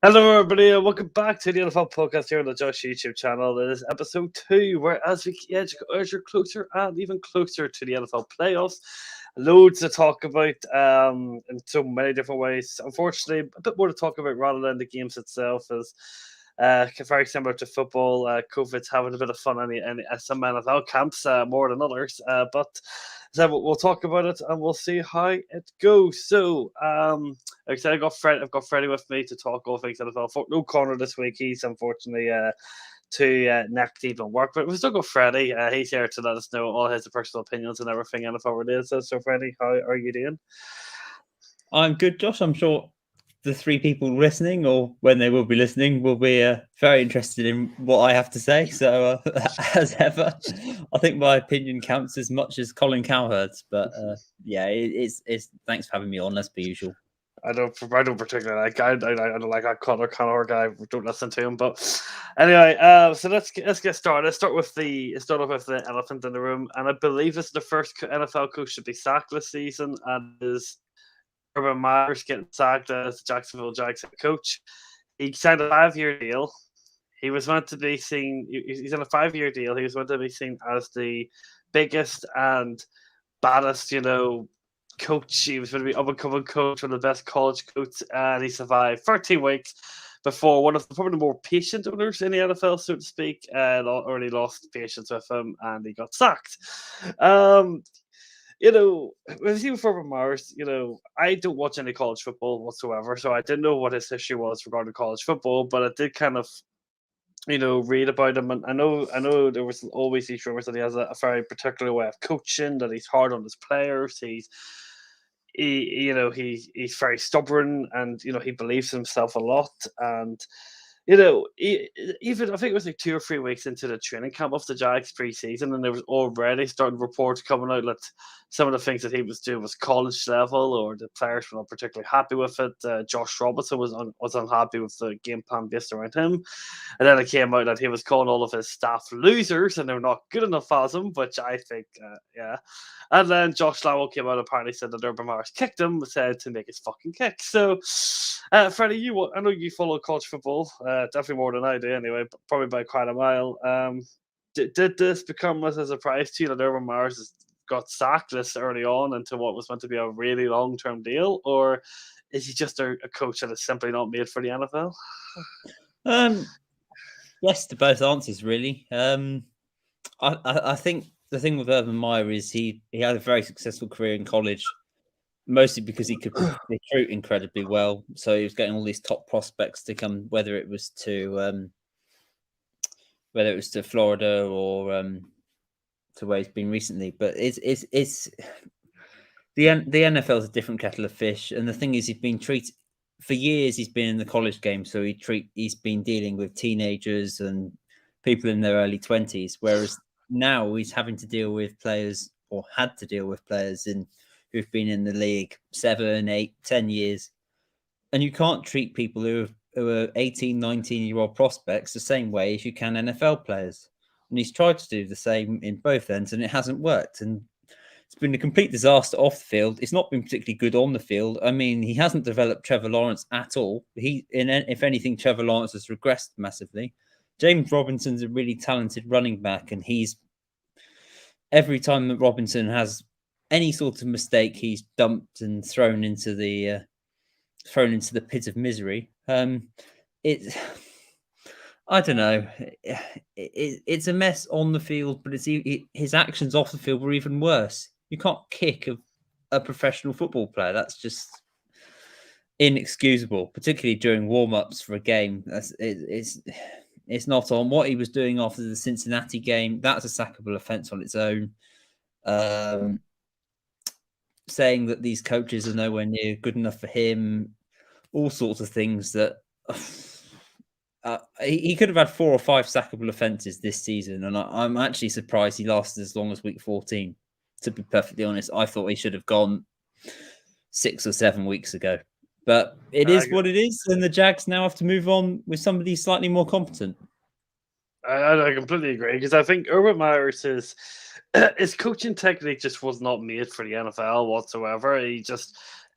Hello, everybody, and welcome back to the NFL podcast here on the Josh YouTube channel. It is episode 2, where as we edge closer and even closer to the NFL playoffs, loads to talk about in so many different ways. Unfortunately, a bit more to talk about rather than the games itself, as very similar to football. COVID's having a bit of fun in some NFL camps more than others, but so we'll talk about it and we'll see how it goes. So, like I said, I've got Freddy with me to talk all things NFL. No Connor this week. He's unfortunately too neck deep in work, but we still got Freddy. He's here to let us know all his personal opinions and everything NFL related. So, Freddy, how are you doing? I'm good, Josh. I'm sure the three people listening, or when they will be listening, will be very interested in what I have to say. So, as ever, I think my opinion counts as much as Colin Cowherd's. But yeah, it's thanks for having me on, as per usual. I don't particularly like. I don't like that Connor guy. Don't listen to him. But anyway, so let's get started. Let's start off with the elephant in the room, and I believe this is the first NFL coach to be sacked this season, and is Urban Myers getting sacked as Jacksonville Jags head coach. He signed a 5-year deal. He was meant to be seen. He's in a 5-year deal. He was meant to be seen as the biggest and baddest, coach. He was going to be up and coming coach, one of the best college coaches, and he survived 13 weeks before one of probably the more patient owners in the NFL, so to speak, already lost patience with him, and he got sacked. Um, with you for Mars, I don't watch any college football whatsoever, so I didn't know what his history was regarding college football, but I did kind of read about him, and I know there was always these rumors that he has a very particular way of coaching, that he's hard on his players, he's very stubborn, and he believes in himself a lot, and even I think it was like 2 or 3 weeks into the training camp of the Jags preseason, and there was already starting reports coming out that some of the things that he was doing was college level, or the players were not particularly happy with it. Josh Robinson was unhappy with the game plan based around him, and then it came out that he was calling all of his staff losers and they're not good enough as him, which I think, yeah. And then Josh Lowell came out and apparently said that Urban Myers kicked him, said to make his fucking kick. So, Freddie, I know you follow college football, definitely more than I do anyway, but probably by quite a mile. Did this become as a surprise to you that Urban Myers got sacked this early on into what was meant to be a really long-term deal, or is he just a coach that is simply not made for the NFL? Yes to both answers, really. I think the thing with Urban Meyer is he had a very successful career in college, mostly because he could recruit incredibly well. So he was getting all these top prospects to come, whether it was to Florida or to where he's been recently. But it's the NFL is a different kettle of fish, and the thing is, he's been treated for years. He's been in the college game, so he's been dealing with teenagers and people in their early 20s, whereas now he's having to deal with players, or had to deal with players who've been in the league 7, 8, 10 years, and you can't treat people who are 18, 19-year-old prospects the same way as you can NFL players. And he's tried to do the same in both ends, and it hasn't worked. And it's been a complete disaster off the field. It's not been particularly good on the field. I mean, he hasn't developed Trevor Lawrence at all. If anything, Trevor Lawrence has regressed massively. James Robinson's a really talented running back, and every time that Robinson has any sort of mistake, he's dumped and thrown into the pit of misery. I don't know. It's a mess on the field, but his actions off the field were even worse. You can't kick a professional football player. That's just inexcusable, particularly during warm-ups for a game. It's not on. What he was doing after the Cincinnati game, that's a sackable offence on its own. Saying that these coaches are nowhere near good enough for him, all sorts of things that he could have had 4 or 5 sackable offences this season, and I'm actually surprised he lasted as long as week 14. To be perfectly honest, I thought he should have gone 6 or 7 weeks ago. But it is what it is, and the Jags now have to move on with somebody slightly more competent. I completely agree, because I think Urban Myers his coaching technique just was not made for the NFL whatsoever.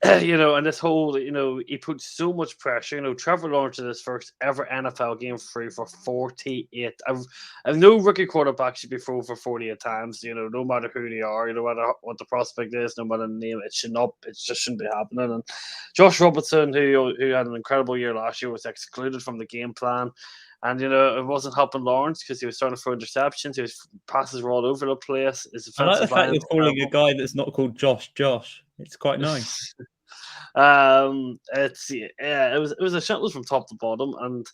and this whole, he put so much pressure. Trevor Lawrence in his first ever NFL game threw for 48. I've no rookie quarterback should be thrown for 48 times. No matter who they are, no matter what the prospect is, no matter the name, it just shouldn't be happening. And Josh Robertson, who had an incredible year last year, was excluded from the game plan. And it wasn't helping Lawrence because he was starting to throw interceptions. His passes were all over the place. His I like the defensive fact line you're was calling a terrible. guy that's not called Josh. It's quite nice. It was a shambles from top to bottom, and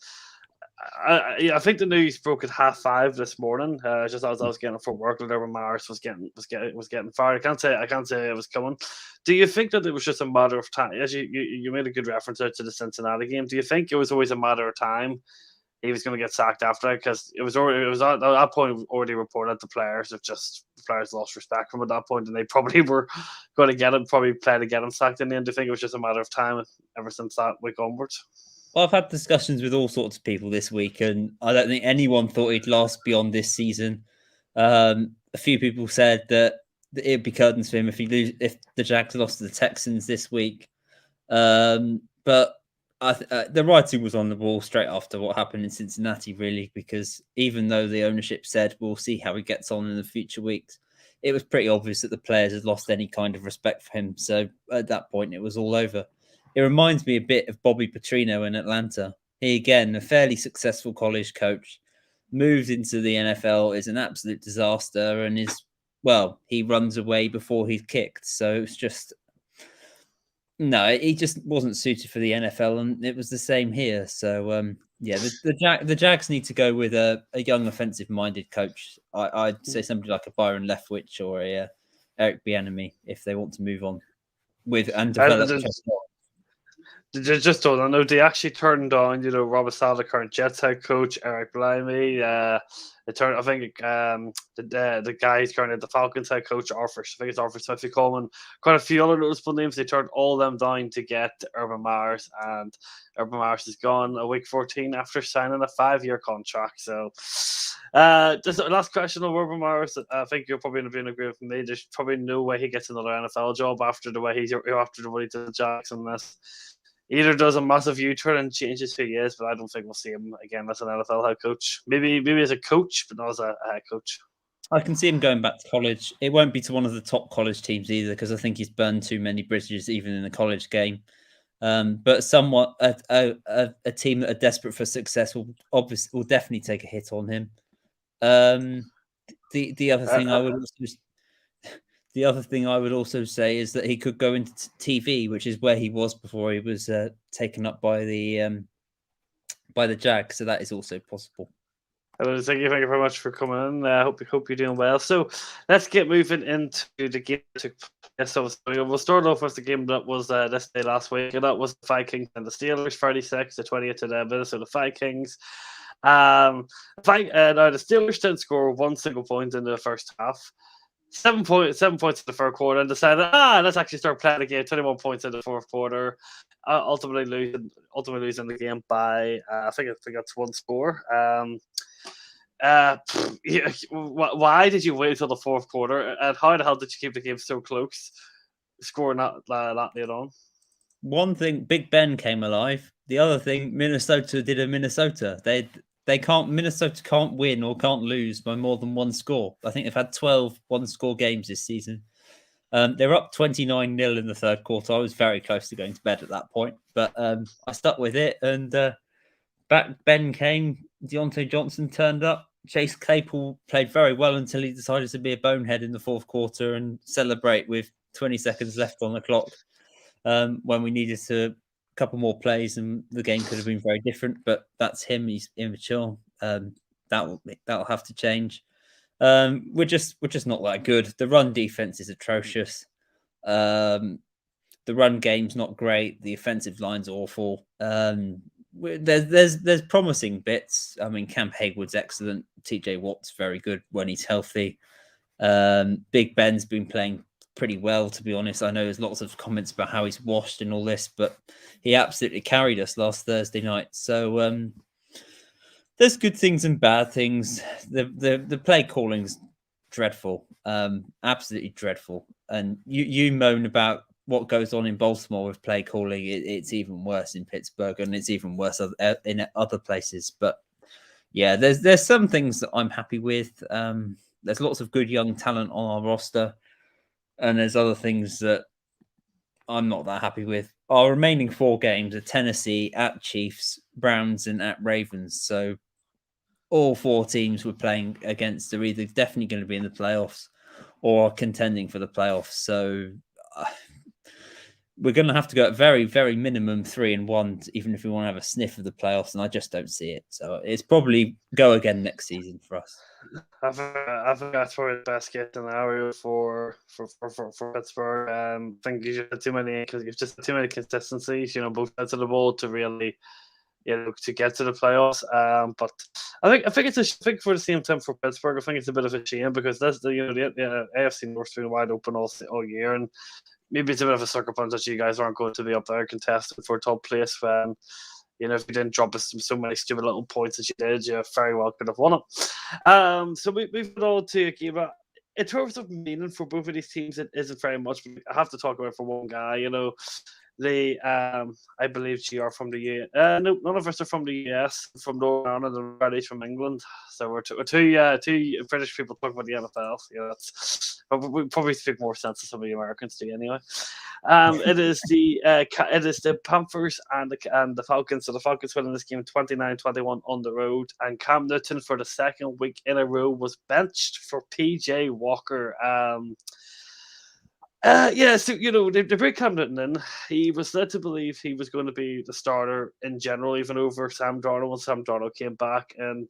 I think the news broke at 5:30 this morning. Just as I was getting up for work, that Urban Myers was getting fired. I can't say it was coming. Do you think that it was just a matter of time? As you made a good reference there to the Cincinnati game. Do you think it was always a matter of time he was going to get sacked after it? Because it was at that point already reported the players lost respect from at that point, and they probably were going to play to get him sacked in the end. Do you think it was just a matter of time ever since that week onwards? Well, I've had discussions with all sorts of people this week, and I don't think anyone thought he'd last beyond this season. A few people said that it'd be curtains for him if the Jags lost to the Texans this week. But the writing was on the wall straight after what happened in Cincinnati, really, because even though the ownership said we'll see how he gets on in the future weeks, it was pretty obvious that the players had lost any kind of respect for him. So at that point, it was all over. It reminds me a bit of Bobby Petrino in Atlanta. He, again, a fairly successful college coach, moved into the NFL, is an absolute disaster, and he runs away before he's kicked. So it's just, no, he just wasn't suited for the NFL, and it was the same here. So, the Jags need to go with a young offensive-minded coach. I'd say somebody like a Byron Leftwich or a Eric Bieniemy if they want to move on and develop. Just don't know. They actually turned on, Robert Saleh, the current Jets head coach, Eric Blimey. They turned, I think, the guy who's currently the Falcons head coach, Arthur. I think it's Arthur Smith. Coleman. Quite a few other noticeable names. They turned all of them down to get Urban Myers, and Urban Myers is gone a week 14 after signing a 5-year contract. So, just last question on Urban Myers. I think you're probably going to be in agreement with me. There's probably no way he gets another NFL job after the way he did the Jackson. Either does a massive U-turn and changes who he is, but I don't think we'll see him again as an NFL head coach. Maybe as a coach, but not as a head coach. I can see him going back to college. It won't be to one of the top college teams either, because I think he's burned too many bridges, even in the college game. But somewhat a team that are desperate for success will definitely take a hit on him. The other thing I would also say is that he could go into TV, which is where he was before he was taken up by the Jag. So that is also possible. Thank you very much for coming in. I hope you're doing well. So let's get moving into the game that took place. So we'll start off with the game that was this day last week, and that was the Vikings and the Steelers, 36 to 20 to the Minnesota Vikings. Now the Steelers didn't score one single point in the first half. 7 points in the third quarter, and decided, let's actually start playing the game. 21 points in the fourth quarter, ultimately losing the game by I think that's one score. Why did you wait until the fourth quarter, and how the hell did you keep the game so close, scoring that late on? One thing, Big Ben came alive. The other thing, Minnesota did a Minnesota. Minnesota can't win or can't lose by more than one score. I think they've had 12 one-score games this season. They're up 29-0 in the third quarter. I was very close to going to bed at that point, but I stuck with it. And back Ben came. Deontay Johnson turned up. Chase Claypool played very well until he decided to be a bonehead in the fourth quarter and celebrate with 20 seconds left on the clock when we needed a couple more plays and the game could have been very different. But that's him. He's immature. That'll have to change. We're just not that good. The run defense is atrocious. The run game's not great. The offensive line's awful. There's promising bits. I mean, Cam Hayward's excellent. TJ Watt's very good when he's healthy. Big Ben's been playing pretty well, to be honest. I know there's lots of comments about how he's washed and all this, but he absolutely carried us last Thursday night. So there's good things and bad things. The play calling's dreadful, absolutely dreadful. And you moan about what goes on in Baltimore with play calling, it's even worse in Pittsburgh, and it's even worse in other places. But yeah, there's some things that I'm happy with. There's lots of good young talent on our roster, and there's other things that I'm not that happy with. Our remaining 4 games are Tennessee, at Chiefs, Browns, and at Ravens. So all 4 teams we're playing against are either definitely going to be in the playoffs or are contending for the playoffs. So we're going to have to go at very, very minimum 3-1, even if we want to have a sniff of the playoffs. And I just don't see it. So it's probably go again next season for us. I think that's probably the best case scenario for Pittsburgh. I think you just had too many because you've just had too many consistencies, both sides of the ball to really, to get to the playoffs. But I think it's for the same time for Pittsburgh. I think it's a bit of a shame because that's the AFC North's been wide open all year, and maybe it's a bit of a sucker punch that you guys aren't going to be up there contesting for top place when. If you didn't drop us so many stupid little points that you did, you very well could have won it. So we've got all to give it. In terms of meaning for both of these teams, it isn't very much. But I have to talk about it for one guy. I believe GR from the US. No, none of us are from the US, from Northern Ireland, and Freddy's from England. So we're two British people talking about the NFL. But we probably speak more sense to some of the Americans do anyway. It is the Panthers and the Falcons. So the Falcons winning this game 29-21 on the road, and Cam Newton for the second week in a row was benched for PJ Walker. So they bring Cam Newton in. He was led to believe he was going to be the starter in general, even over Sam Darnold when Sam Darnold came back, and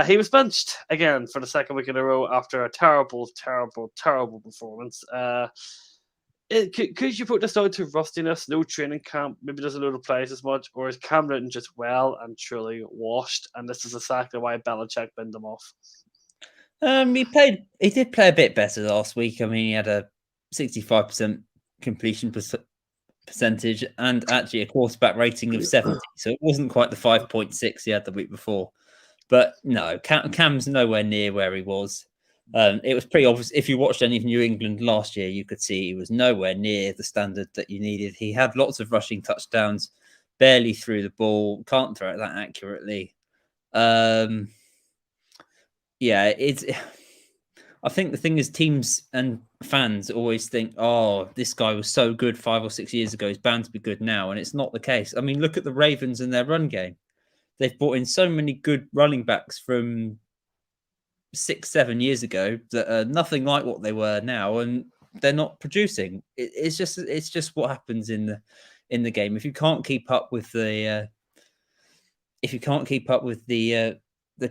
he was benched again for the second week in a row after a terrible, terrible, terrible performance. Could you put this down to rustiness, no training camp, maybe doesn't know the players as much, or is Cam Newton just well and truly washed? And this is exactly why Belichick binned him off. He did play a bit better last week. I mean, he had a 65% completion percentage and actually a quarterback rating of 70. So it wasn't quite the 5.6 he had the week before. But no, Cam's nowhere near where he was. It was pretty obvious. If you watched any of New England last year, you could see he was nowhere near the standard that you needed. He had lots of rushing touchdowns, barely threw the ball, can't throw it that accurately. I think the thing is teams and fans always think, oh, this guy was so good 5 or 6 years ago. He's bound to be good now. And it's not the case. I mean, look at the Ravens and their run game. They've brought in so many good running backs from 6-7 years ago that are nothing like what they were now. And they're not producing. It's just what happens in the game. If you can't keep up with the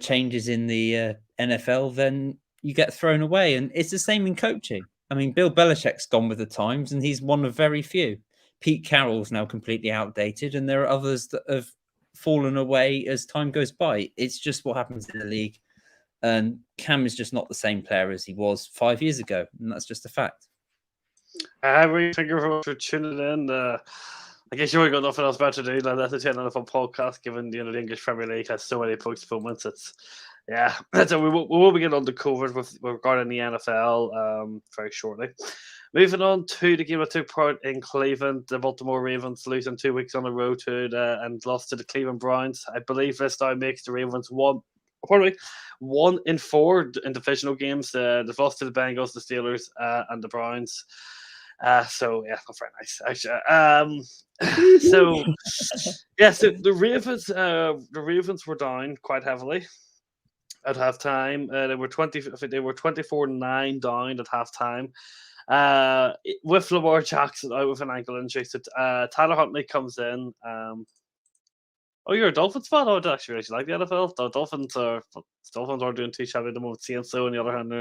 changes in the NFL, then you get thrown away. And it's the same in coaching. I mean, Bill Belichick's gone with the times, and he's one of very few. Pete Carroll's now completely outdated, and there are others that have fallen away as time goes by. It's just what happens in the league. And Cam is just not the same player as he was 5 years ago, and that's just a fact. Thank you very much for tuning in. I guess you ain't got nothing else better to do than that's a NFL podcast, given the English Premier League has so many postponements. So we will be getting on the covered with regarding the NFL very shortly. Moving on to the game that took part in Cleveland, the Baltimore Ravens losing 2 weeks on the road and lost to the Cleveland Browns. I believe this now makes the Ravens 1-4 in divisional games. They've lost to the Bengals, the Steelers, and the Browns. So not very nice actually. So the Ravens were down quite heavily at halftime. They were 24-9 down at halftime. With Lamar Jackson out with an ankle injury, so Tyler Huntley comes in. Oh, you're a Dolphins fan? Oh, I actually really like the NFL. The Dolphins are doing too shabby at the moment. So on the other hand,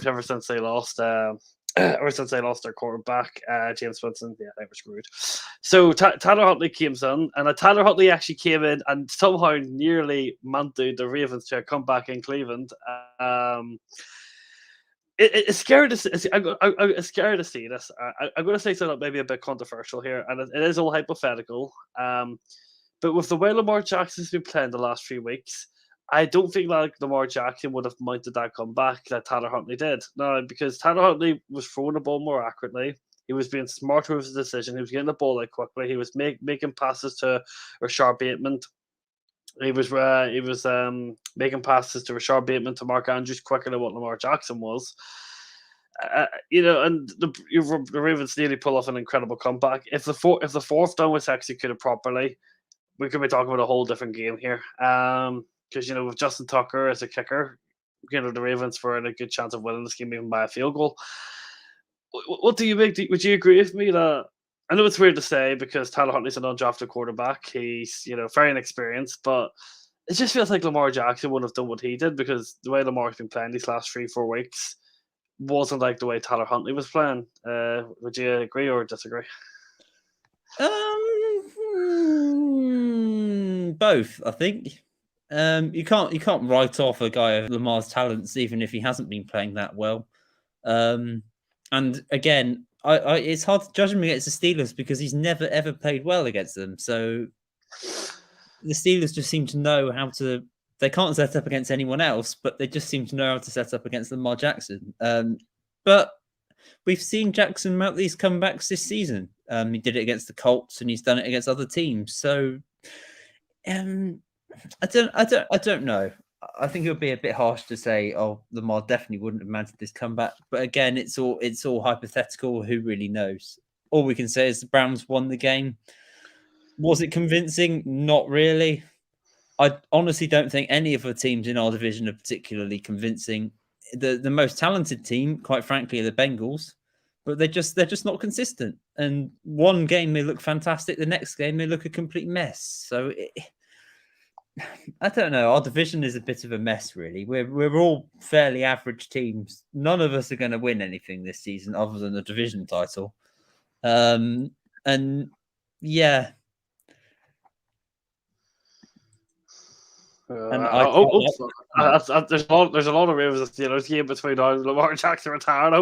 ever since they lost. Ever since they lost their quarterback, James Winston, they were screwed. So Tyler Huntley came in, and Tyler Huntley actually came in and somehow nearly mounted the Ravens to a comeback in Cleveland. It's scary to see. I'm scared to see this. I'm going to say something that may be a bit controversial here, and it is all hypothetical. But with the way Lamar Jackson's been playing the last few weeks, I don't think like Lamar Jackson would have mounted that comeback that Tyler Huntley did. No, because Tyler Huntley was throwing the ball more accurately. He was being smarter with his decision. He was getting the ball out quickly. He was making passes to Rashard Bateman. He was making passes to Rashard Bateman to Mark Andrews quicker than what Lamar Jackson was. And the Ravens nearly pull off an incredible comeback. If the fourth down was executed properly, we could be talking about a whole different game here. Because with Justin Tucker as a kicker, the Ravens were in a good chance of winning this game even by a field goal. What do you make? Would you agree with me that? I know it's weird to say because Tyler Huntley's an undrafted quarterback. He's very inexperienced, but it just feels like Lamar Jackson would have done what he did because the way Lamar's been playing these last 3-4 weeks wasn't like the way Tyler Huntley was playing. Would you agree or disagree? Both, I think. You can't write off a guy of Lamar's talents even if he hasn't been playing that well. And again, it's hard to judge him against the Steelers because he's never ever played well against them. So the Steelers just seem to know how to. They can't set up against anyone else, but they just seem to know how to set up against Lamar Jackson. But we've seen Jackson mount these comebacks this season. He did it against the Colts, and he's done it against other teams. So, I don't know. I think it would be a bit harsh to say, "Oh, Lamar definitely wouldn't have mounted this comeback." But again, it's all hypothetical. Who really knows? All we can say is the Browns won the game. Was it convincing? Not really. I honestly don't think any of the teams in our division are particularly convincing. The most talented team, quite frankly, are the Bengals, but they're just not consistent. And one game they look fantastic, the next game they look a complete mess. So I don't know. Our division is a bit of a mess, really. We're all fairly average teams. None of us are going to win anything this season other than the division title. And yeah. There's a lot of Ravens game between now and Lamar Jackson retiring. I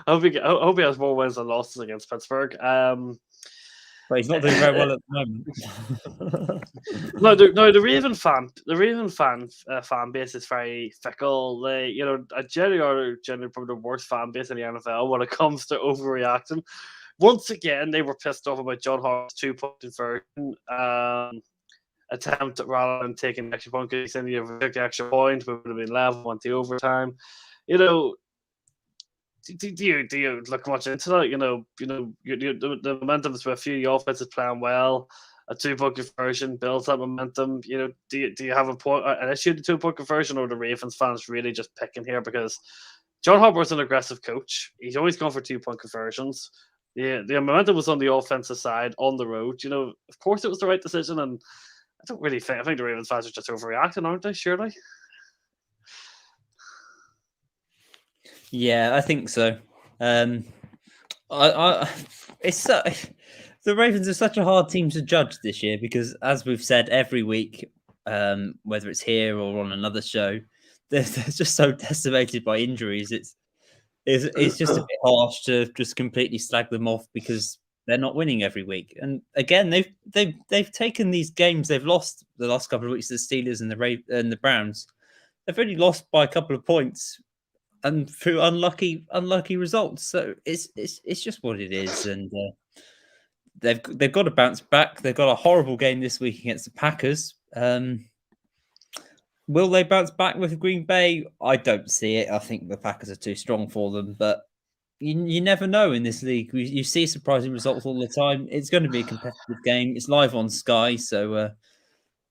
hope he has more wins than losses against Pittsburgh. But he's not doing very well at the moment. No, the Raven fan base is very fickle. They, generally probably the worst fan base in the NFL when it comes to overreacting. Once again, they were pissed off about John Hart's 2-point conversion attempt rather than taking the extra point because then you took the extra point, we would have been level, went to overtime. Do you look much into that? The momentum is with you. The offense is playing well. A 2-point conversion builds that momentum. Do you have an issue with the 2-point conversion, or the Ravens fans really just picking here because John Harbaugh an aggressive coach? He's always gone for 2-point conversions. The momentum was on the offensive side on the road. Of course it was the right decision, and I don't really think. I think the Ravens fans are just overreacting, aren't they? Surely. Yeah, I think so. The Ravens are such a hard team to judge this year because, as we've said every week, whether it's here or on another show, they're just so decimated by injuries. It's just a bit harsh to just completely slag them off because they're not winning every week. And again, they've taken these games they've lost the last couple of weeks to the Steelers and the Browns. They've only lost by a couple of points and through unlucky results. So it's just what it is. And they've got to bounce back. They've got a horrible game this week against the Packers. Will they bounce back with Green Bay? I don't see it. I think the Packers are too strong for them, but you never know in this league. You see surprising results all the time. It's going to be a competitive game. It's live on Sky, so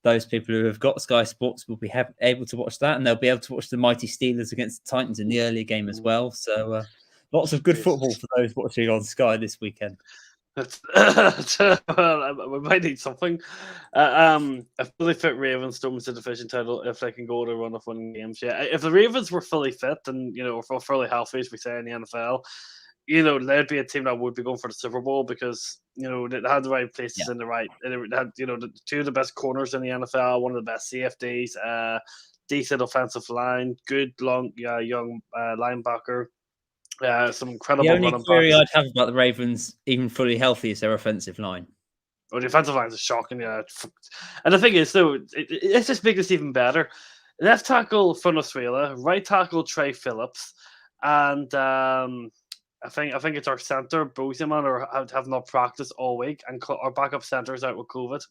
those people who have got Sky Sports will be able to watch that, and they'll be able to watch the mighty Steelers against the Titans in the earlier game as well. So lots of good football for those watching on Sky this weekend. We might need something. A fully fit Ravens don't win the division title if they can go to a run of winning games. Yeah, if the Ravens were fully fit and were fully healthy, as we say in the NFL, they'd be a team that would be going for the Super Bowl because they had the right places in the right. They had the two of the best corners in the NFL, one of the best CFDs, decent offensive line, good long young linebacker. Some incredible. The only query I'd have about the Ravens, even fully healthy, is their offensive line. Well, the offensive line is shocking, yeah. And the thing is, though, it's just making this even better. left tackle Venezuela, right tackle Trey Phillips, and I think it's our center Bozeman or have not practiced all week, and our backup center is out with COVID.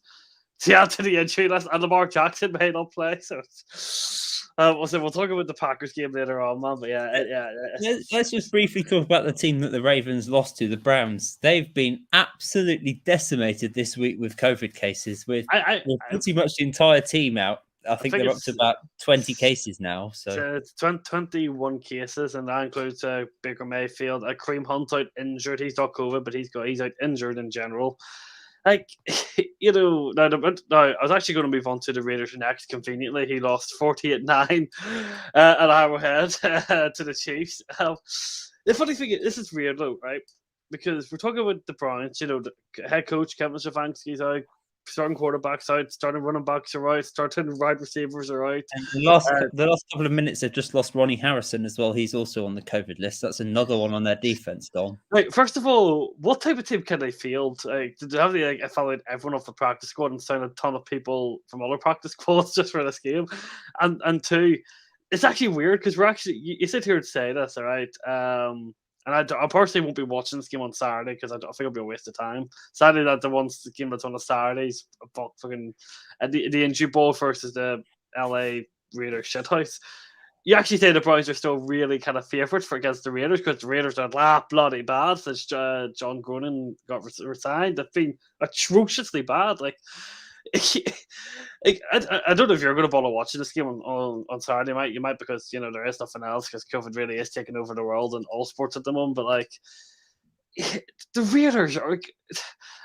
See, add to the injury list, and Lamar Jackson may not play. So, we'll talk about the Packers game later on, man. But Let's just briefly talk about the team that the Ravens lost to, the Browns. They've been absolutely decimated this week with COVID cases, with pretty much the entire team out. I think they're up to about 20 cases now. So it's 21 cases, and that includes Baker Mayfield, Kareem Hunt out injured. He's not COVID, but he's out injured in general. Like, now I was actually going to move on to the Raiders next. Conveniently, he lost 48-9 at Arrowhead to the Chiefs. The funny thing is, this is weird, though, right? Because we're talking about the Browns. The head coach Kevin Stefanski's out, starting quarterbacks out, starting running backs are out, starting wide receivers are out. And the last couple of minutes, they've just lost Ronnie Harrison as well. He's also on the COVID list. That's another one on their defense, Dom. Right, first of all, what type of team can they field? Did they have to evaluate everyone off the practice squad and sign a ton of people from other practice squads just for this game? And two, it's actually weird because we're actually you sit here and say this, all right? And I personally won't be watching this game on Saturday because I think it'll be a waste of time. Sadly, that the game that's on the Saturdays, fucking the Injury Bowl versus the LA Raiders shithouse. You actually say the Browns are still really kind of favourites against the Raiders because the Raiders are bloody bad since John Gronin got resigned. They've been atrociously bad. Like, I don't know if you're going to bother watching this game on Saturday. You might because there is nothing else because COVID really is taking over the world and all sports at the moment. But like, the Raiders are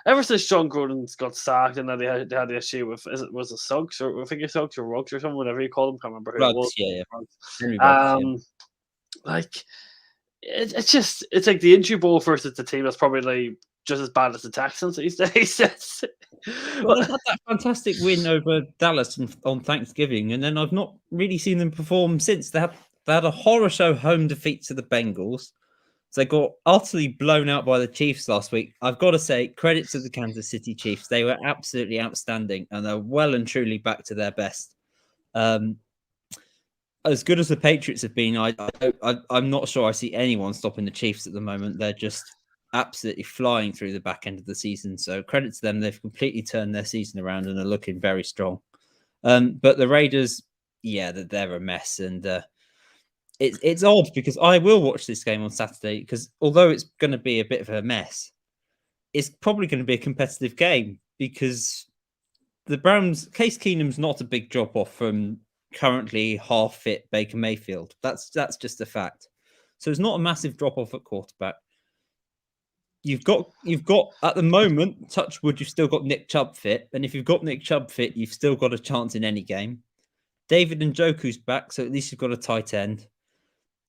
ever since John Gronin's got sacked and then they had the issue with was it Suggs or I think it's Suggs or Ruggs or something, whatever you call them, can't remember who Ruggs, it was. Yeah. Like it's like the Injury Bowl versus the team that's probably just as bad as the Texans these days. Well, they had that fantastic win over Dallas on Thanksgiving, and then I've not really seen them perform since. They had a horror show home defeat to the Bengals. So they got utterly blown out by the Chiefs last week. I've got to say, credit to the Kansas City Chiefs. They were absolutely outstanding, and they're well and truly back to their best. As good as the Patriots have been, I'm not sure I see anyone stopping the Chiefs at the moment. They're just absolutely flying through the back end of the season. So credit to them. They've completely turned their season around and are looking very strong. But the Raiders, they're a mess. And it's odd because I will watch this game on Saturday because although it's going to be a bit of a mess, it's probably going to be a competitive game because the Browns, Case Keenum's not a big drop off from currently half fit Baker Mayfield. That's just a fact. So it's not a massive drop off at quarterback. You've got at the moment, touch wood, you've still got Nick Chubb fit, and if you've got Nick Chubb fit, you've still got a chance in any game. David Njoku's back, so at least you've got a tight end.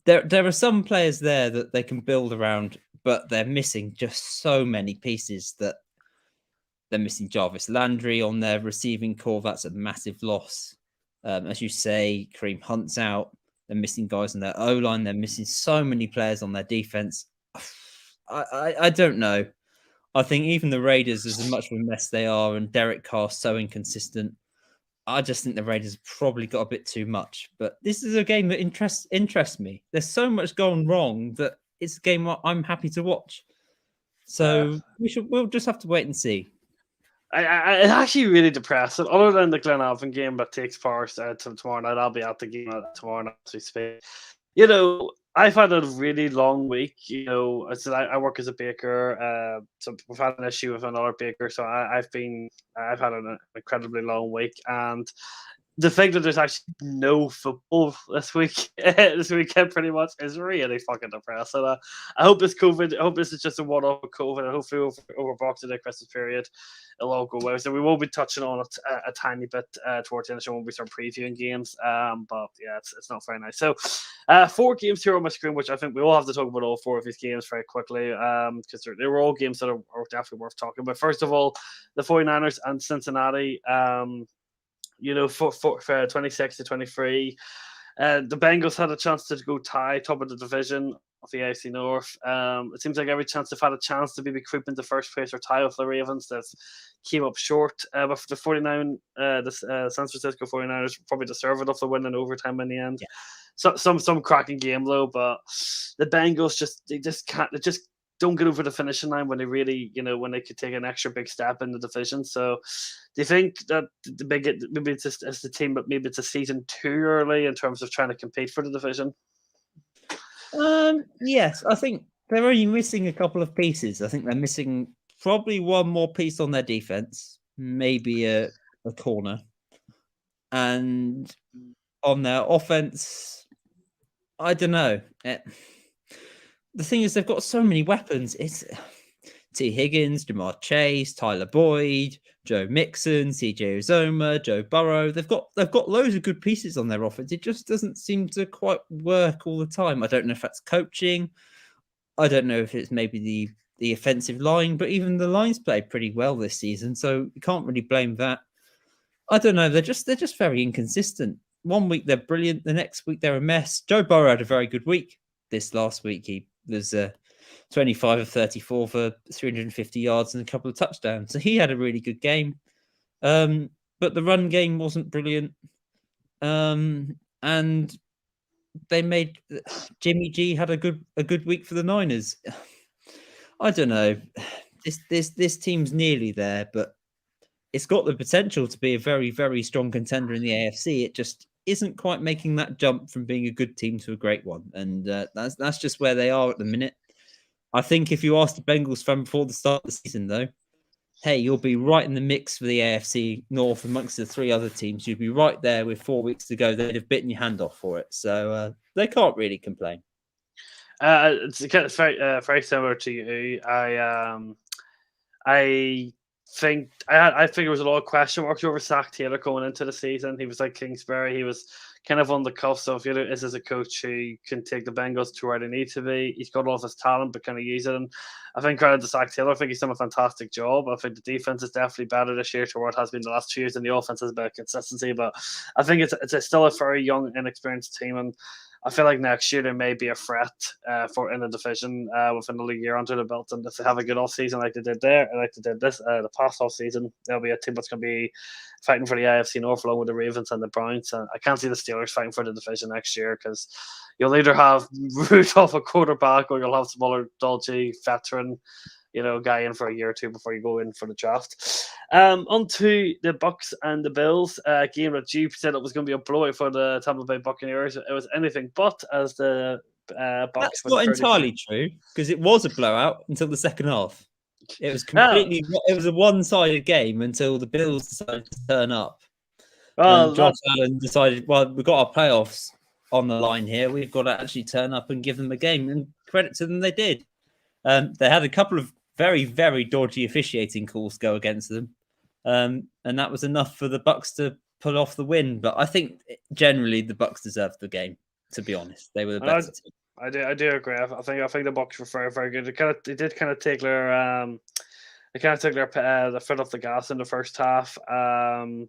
There are some players there that they can build around, but they're missing just so many pieces that they're missing Jarvis Landry on their receiving core. That's a massive loss. As you say, Kareem Hunt's out. They're missing guys on their O-line. They're missing so many players on their defense. I don't know. I think even the Raiders, as much of a mess they are, and Derek Carr so inconsistent, I just think the Raiders have probably got a bit too much. But this is a game that interests me. There's so much going wrong that it's a game I'm happy to watch. So we'll just have to wait and see. It's actually really depressing. Other than the Glenavon game that takes part tomorrow night, I'll be at the game tomorrow night as we speak. I've had a really long week. I said I work as a baker, so we've had an issue with another baker. So I've had an incredibly long week, and the fact that there's actually no football this weekend pretty much is really fucking depressing. I hope this is just a one-off with COVID. I hope over Boxing Day Christmas period, it'll all go well. So we will be touching on it a tiny bit towards the end of the show when we start previewing games. But yeah, it's not very nice. So 4 games here on my screen, which I think we will have to talk about all 4 of these games very quickly because they were all games that are definitely worth talking about. First of all, the 49ers and Cincinnati. For 26-23. The Bengals had a chance to go tie top of the division of the AFC North. It seems like every chance they've had a chance to maybe creep into first place or tie with the Ravens, they've came up short. But for the 49, the San Francisco 49ers probably deserve it off the win in overtime in the end. Yeah. So some cracking game though, but the Bengals they just don't get over the finishing line when they really, when they could take an extra big step in the division. So do you think that maybe it's the team, but maybe it's a season too early in terms of trying to compete for the division? Yes, I think they're only missing a couple of pieces. I think they're missing probably one more piece on their defense, maybe a corner. And on their offense, I don't know. The thing is, they've got so many weapons. It's T. Higgins, Jamar Chase, Tyler Boyd, Joe Mixon, CJ Uzoma, Joe Burrow. They've got loads of good pieces on their offense. It just doesn't seem to quite work all the time. I don't know if that's coaching. I don't know if it's maybe the offensive line, but even the lines played pretty well this season, so you can't really blame that. I don't know. They're just very inconsistent. One week they're brilliant, the next week they're a mess. Joe Burrow had a very good week this last week. He was 25 of 34 for 350 yards and a couple of touchdowns. So he had a really good game. But the run game wasn't brilliant. And they made Jimmy G had a good week for the Niners. I don't know. This team's nearly there, but it's got the potential to be a very, very strong contender in the AFC. It just isn't quite making that jump from being a good team to a great one. And that's just where they are at the minute. I think if you ask the Bengals fan before the start of the season, though, hey, you'll be right in the mix for the AFC North amongst the three other teams. You'd be right there with 4 weeks to go. They'd have bitten your hand off for it. So they can't really complain. It's very similar to you. I think I think there was a lot of question marks over Zach Taylor going into the season. He was like Kingsbury. He was kind of on the cuffs of, is this a coach who can take the Bengals to where they need to be? He's got all of his talent, but can he use it? And I think credit to Zach Taylor. I think he's done a fantastic job. I think the defense is definitely better this year to what it has been the last 2 years, and the offense has a bit of consistency. But I think it's still a very young, inexperienced team, and I feel like next year there may be a threat for in the division with another year under the belt, and if they have a good off season like they did the past off season, there'll be a team that's going to be fighting for the AFC North along with the Ravens and the Browns. And I can't see the Steelers fighting for the division next year because you'll either have Rudolph a quarterback or you'll have some other dodgy veteran, guy in for a year or two before you go in for the draft. On to the Bucks and the Bills game that you said it was going to be a blowout for the Tampa Bay Buccaneers. It was anything but, as the Bucks. That's not entirely true, because it was a blowout until the second half. It was completely. It was a one-sided game until the Bills decided to turn up. And Josh Allen decided, well, we've got our playoffs on the line here. We've got to actually turn up and give them a game. And credit to them, they did. They had a couple of very, very dodgy officiating calls go against them. And that was enough for the Bucks to pull off the win. But I think generally the Bucks deserved the game, to be honest. They were the better team. I do agree. I think the Bucks were very, very good. They did kind of take their the foot off the gas in the first half. The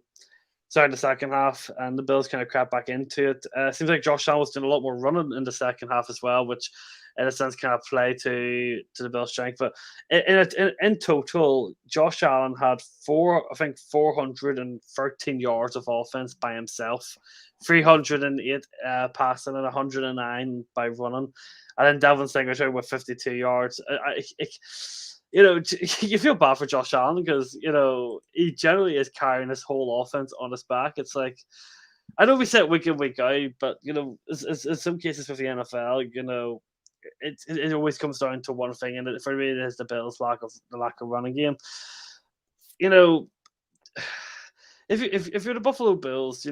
second half, and the Bills kind of crept back into it. Seems like Josh Allen was doing a lot more running in the second half as well, which in a sense kind of play to the Bills' strength. But in total, Josh Allen had 413 yards of offense by himself, 308 passing, and 109 by running. And then Devin Singletary with 52 yards. You feel bad for Josh Allen because, he generally is carrying his whole offense on his back. It's like, I know we say it week in, week out, but, in some cases with the NFL, it always comes down to one thing, and for me, it is the Bills' lack of running game. If you're the Buffalo Bills,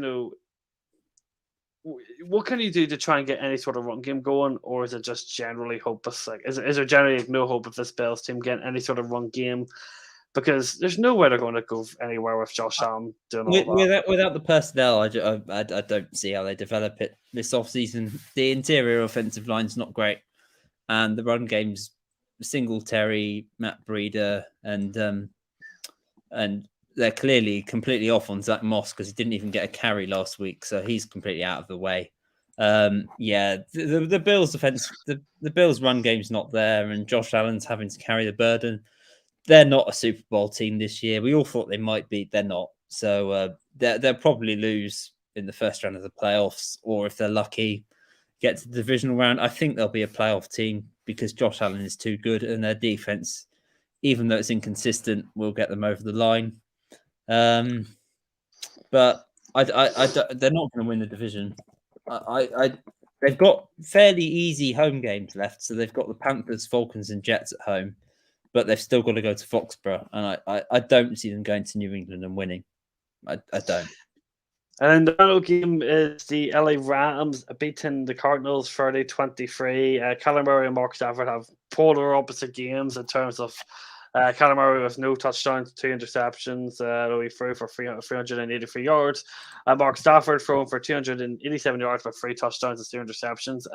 what can you do to try and get any sort of run game going, or is it just generally hopeless? Like, is there generally no hope of this Bills team getting any sort of run game? Because there's no way they're going to go anywhere with Josh Allen doing all that. Without the personnel, I don't see how they develop it this offseason. The interior offensive line's not great, and the run game's Singletary, Matt Breida, and they're clearly completely off on Zach Moss because he didn't even get a carry last week, so he's completely out of the way. Yeah, the Bills' defense, the Bills' run game's not there, and Josh Allen's having to carry the burden. They're not a Super Bowl team this year. We all thought they might be. They're not. So they'll probably lose in the first round of the playoffs, or if they're lucky, get to the divisional round. I think they'll be a playoff team because Josh Allen is too good, and their defense, even though it's inconsistent, will get them over the line. But they're not going to win the division. They've got fairly easy home games left. So they've got the Panthers, Falcons, and Jets at home, but they've still got to go to Foxborough. And I don't see them going to New England and winning. I don't. And the final game is the LA Rams beating the Cardinals 30-23. Kyler Murray and Mark Stafford have polar opposite games in terms of Kyler Murray with no touchdowns, 2 interceptions. He threw for 383 yards. Mark Stafford throwing for 287 yards with 3 touchdowns and 2 interceptions.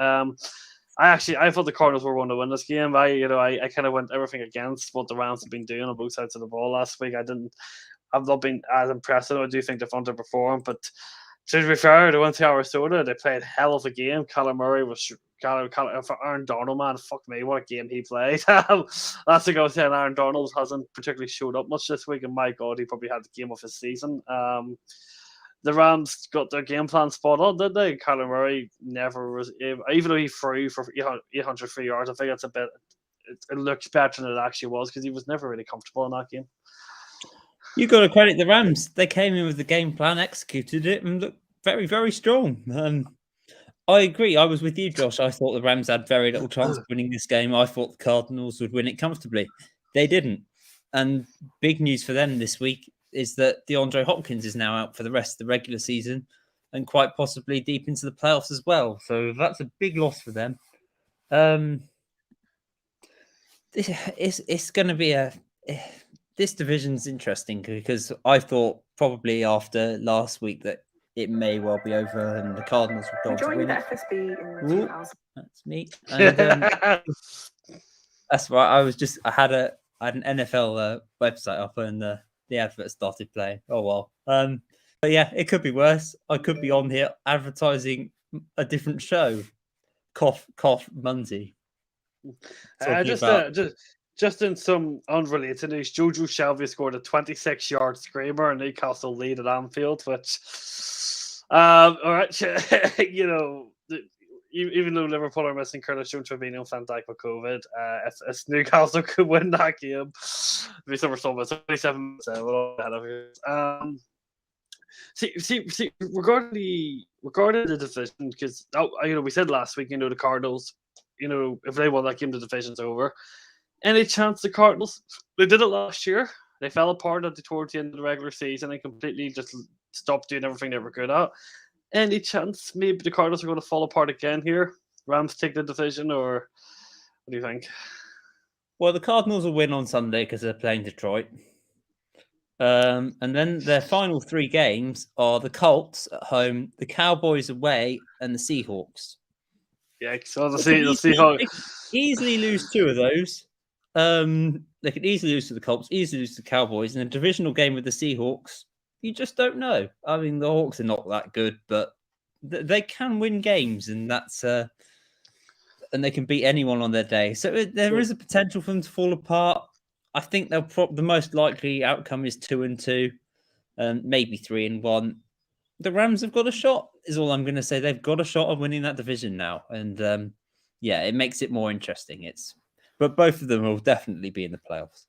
I thought the Cardinals were going to win this game. I kind of went everything against what the Rams have been doing on both sides of the ball last week. I've not been as impressed. I do think they've underperformed, but to be fair, they went to Arizona. They played hell of a game. Kyler Murray was for Aaron Donald, man. Fuck me, what a game he played. Last thing I was saying, Aaron Donald hasn't particularly showed up much this week, and my God, he probably had the game of his season. The Rams got their game plan spot on, didn't they? Kyler Murray never was, even though he threw for 803 yards, I think that's a bit. It looks better than it actually was because he was never really comfortable in that game. You got to credit the Rams. They came in with the game plan, executed it, and looked very, very strong. I agree. I was with you, Josh. I thought the Rams had very little chance of winning this game. I thought the Cardinals would win it comfortably. They didn't. And big news for them this week is that DeAndre Hopkins is now out for the rest of the regular season and quite possibly deep into the playoffs as well. So that's a big loss for them. It's going to be this division's interesting because I thought probably after last week that it may well be over and the Cardinals would go to win it. Ooh, that's me. And that's right. I had an NFL website up and the advert started playing. Oh well. But yeah, it could be worse. I could be on here advertising a different show. Cough, Monday. Just in some unrelated news, Jojo Shelby scored a 26-yard screamer and Newcastle lead at Anfield, which, all right, even though Liverpool are missing Curtis Jones, Fabinho, and Van Dijk with COVID, if Newcastle could win that game, it'd be summer storm. It's 27 minutes ahead of you. See, regarding the division, because we said last week, the Cardinals, if they won that game, the division's over. Any chance the Cardinals? They did it last year. They fell apart towards the end of the regular season and completely just stopped doing everything they were good at. Any chance maybe the Cardinals are going to fall apart again here? Rams take the division, or what do you think? Well, the Cardinals will win on Sunday because they're playing Detroit. And then their final 3 games are the Colts at home, the Cowboys away, and the Seahawks. Yeah, so the Seahawks they could easily lose 2 of those. They could easily lose to the Colts, easily lose to the Cowboys. In a divisional game with the Seahawks, you just don't know. I mean, the Hawks are not that good, but they can win games, and that's and they can beat anyone on their day. So there is a potential for them to fall apart. I think the most likely outcome is 2-2, maybe 3-1. The Rams have got a shot, is all I'm going to say. They've got a shot of winning that division now, and it makes it more interesting. But both of them will definitely be in the playoffs.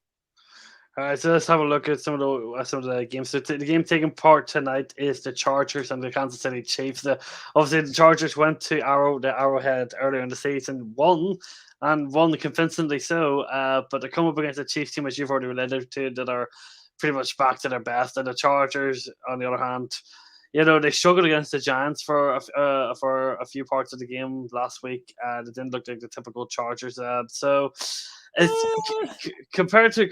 All right, so let's have a look at some of the games. So the game taking part tonight is the Chargers and the Kansas City Chiefs. Obviously, the Chargers went to Arrowhead earlier in the season, won convincingly so. But they come up against the Chiefs team, as you've already related to, that are pretty much back to their best. And the Chargers, on the other hand, they struggled against the Giants for a few parts of the game last week. They didn't look like the typical Chargers. So It's compared to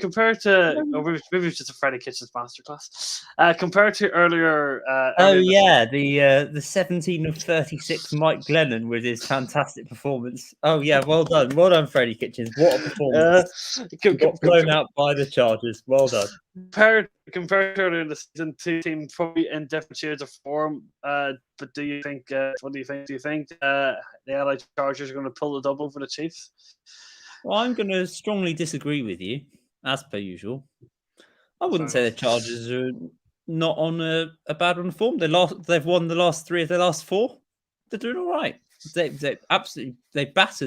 or maybe it's just a Freddy Kitchens masterclass. Compared to earlier, Oh earlier in the yeah, the 17 of 36 Mike Glennon with his fantastic performance. Oh yeah, well done, Freddie Kitchens. What a performance! co- He co- got co- blown out by the Chargers. Well done. compared to earlier in the season, two teams probably in different shades of form. But do you think? What do you think? Do you think the LA Chargers are going to pull the double for the Chiefs? Well, I'm going to strongly disagree with you, as per usual. I wouldn't Fair say the enough. Chargers are not on a bad run of form. They've won the last 3 of their last 4. They're doing all right. They battered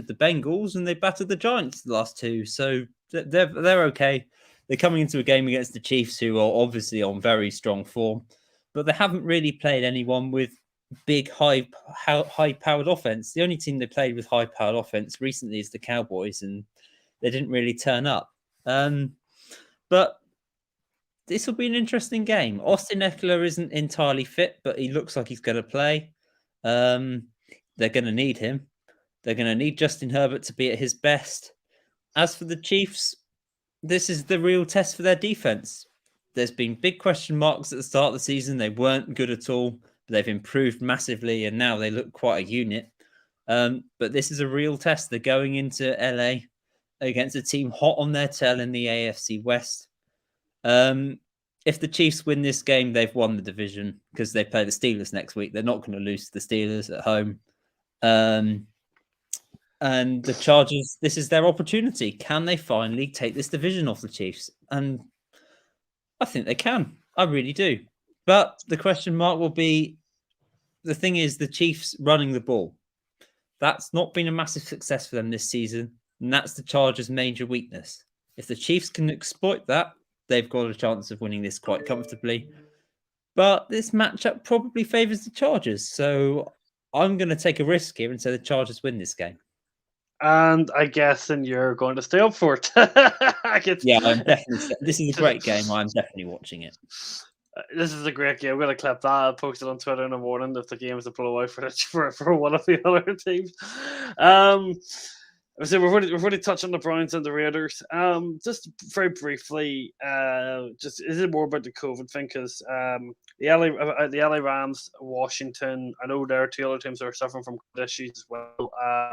the Bengals and they battered the Giants the last 2. So they're okay. They're coming into a game against the Chiefs, who are obviously on very strong form, but they haven't really played anyone with big high powered offense. The only team they played with high powered offense recently is the Cowboys, and they didn't really turn up. But this will be an interesting game. Austin Eckler isn't entirely fit, but he looks like he's going to play. They're going to need him. They're going to need Justin Herbert to be at his best. As for the Chiefs, this is the real test for their defense. There's been big question marks at the start of the season. They weren't good at all, but they've improved massively, and now they look quite a unit. But this is a real test. They're going into LA against a team hot on their tail in the AFC West. If the Chiefs win this game, they've won the division because they play the Steelers next week. They're not going to lose to the Steelers at home. And the Chargers, this is their opportunity. Can they finally take this division off the Chiefs? And I think they can. I really do. But the question mark will be, the thing is, the Chiefs running the ball. That's not been a massive success for them this season. And that's the Chargers' major weakness. If the Chiefs can exploit that, they've got a chance of winning this quite comfortably. But this matchup probably favours the Chargers. So I'm going to take a risk here and say the Chargers win this game. And I guess then you're going to stay up for it. Yeah, I'm definitely. This is a great game. I'm definitely watching it. This is a great game. I'm going to clip that. I'll post it on Twitter in the morning if the game is a blowout for one of the other teams. So we've already touched on the Browns and the Raiders. Just very briefly, just is it more about the COVID thing? Because the LA Rams, Washington. I know there are 2 other teams that are suffering from issues as well. I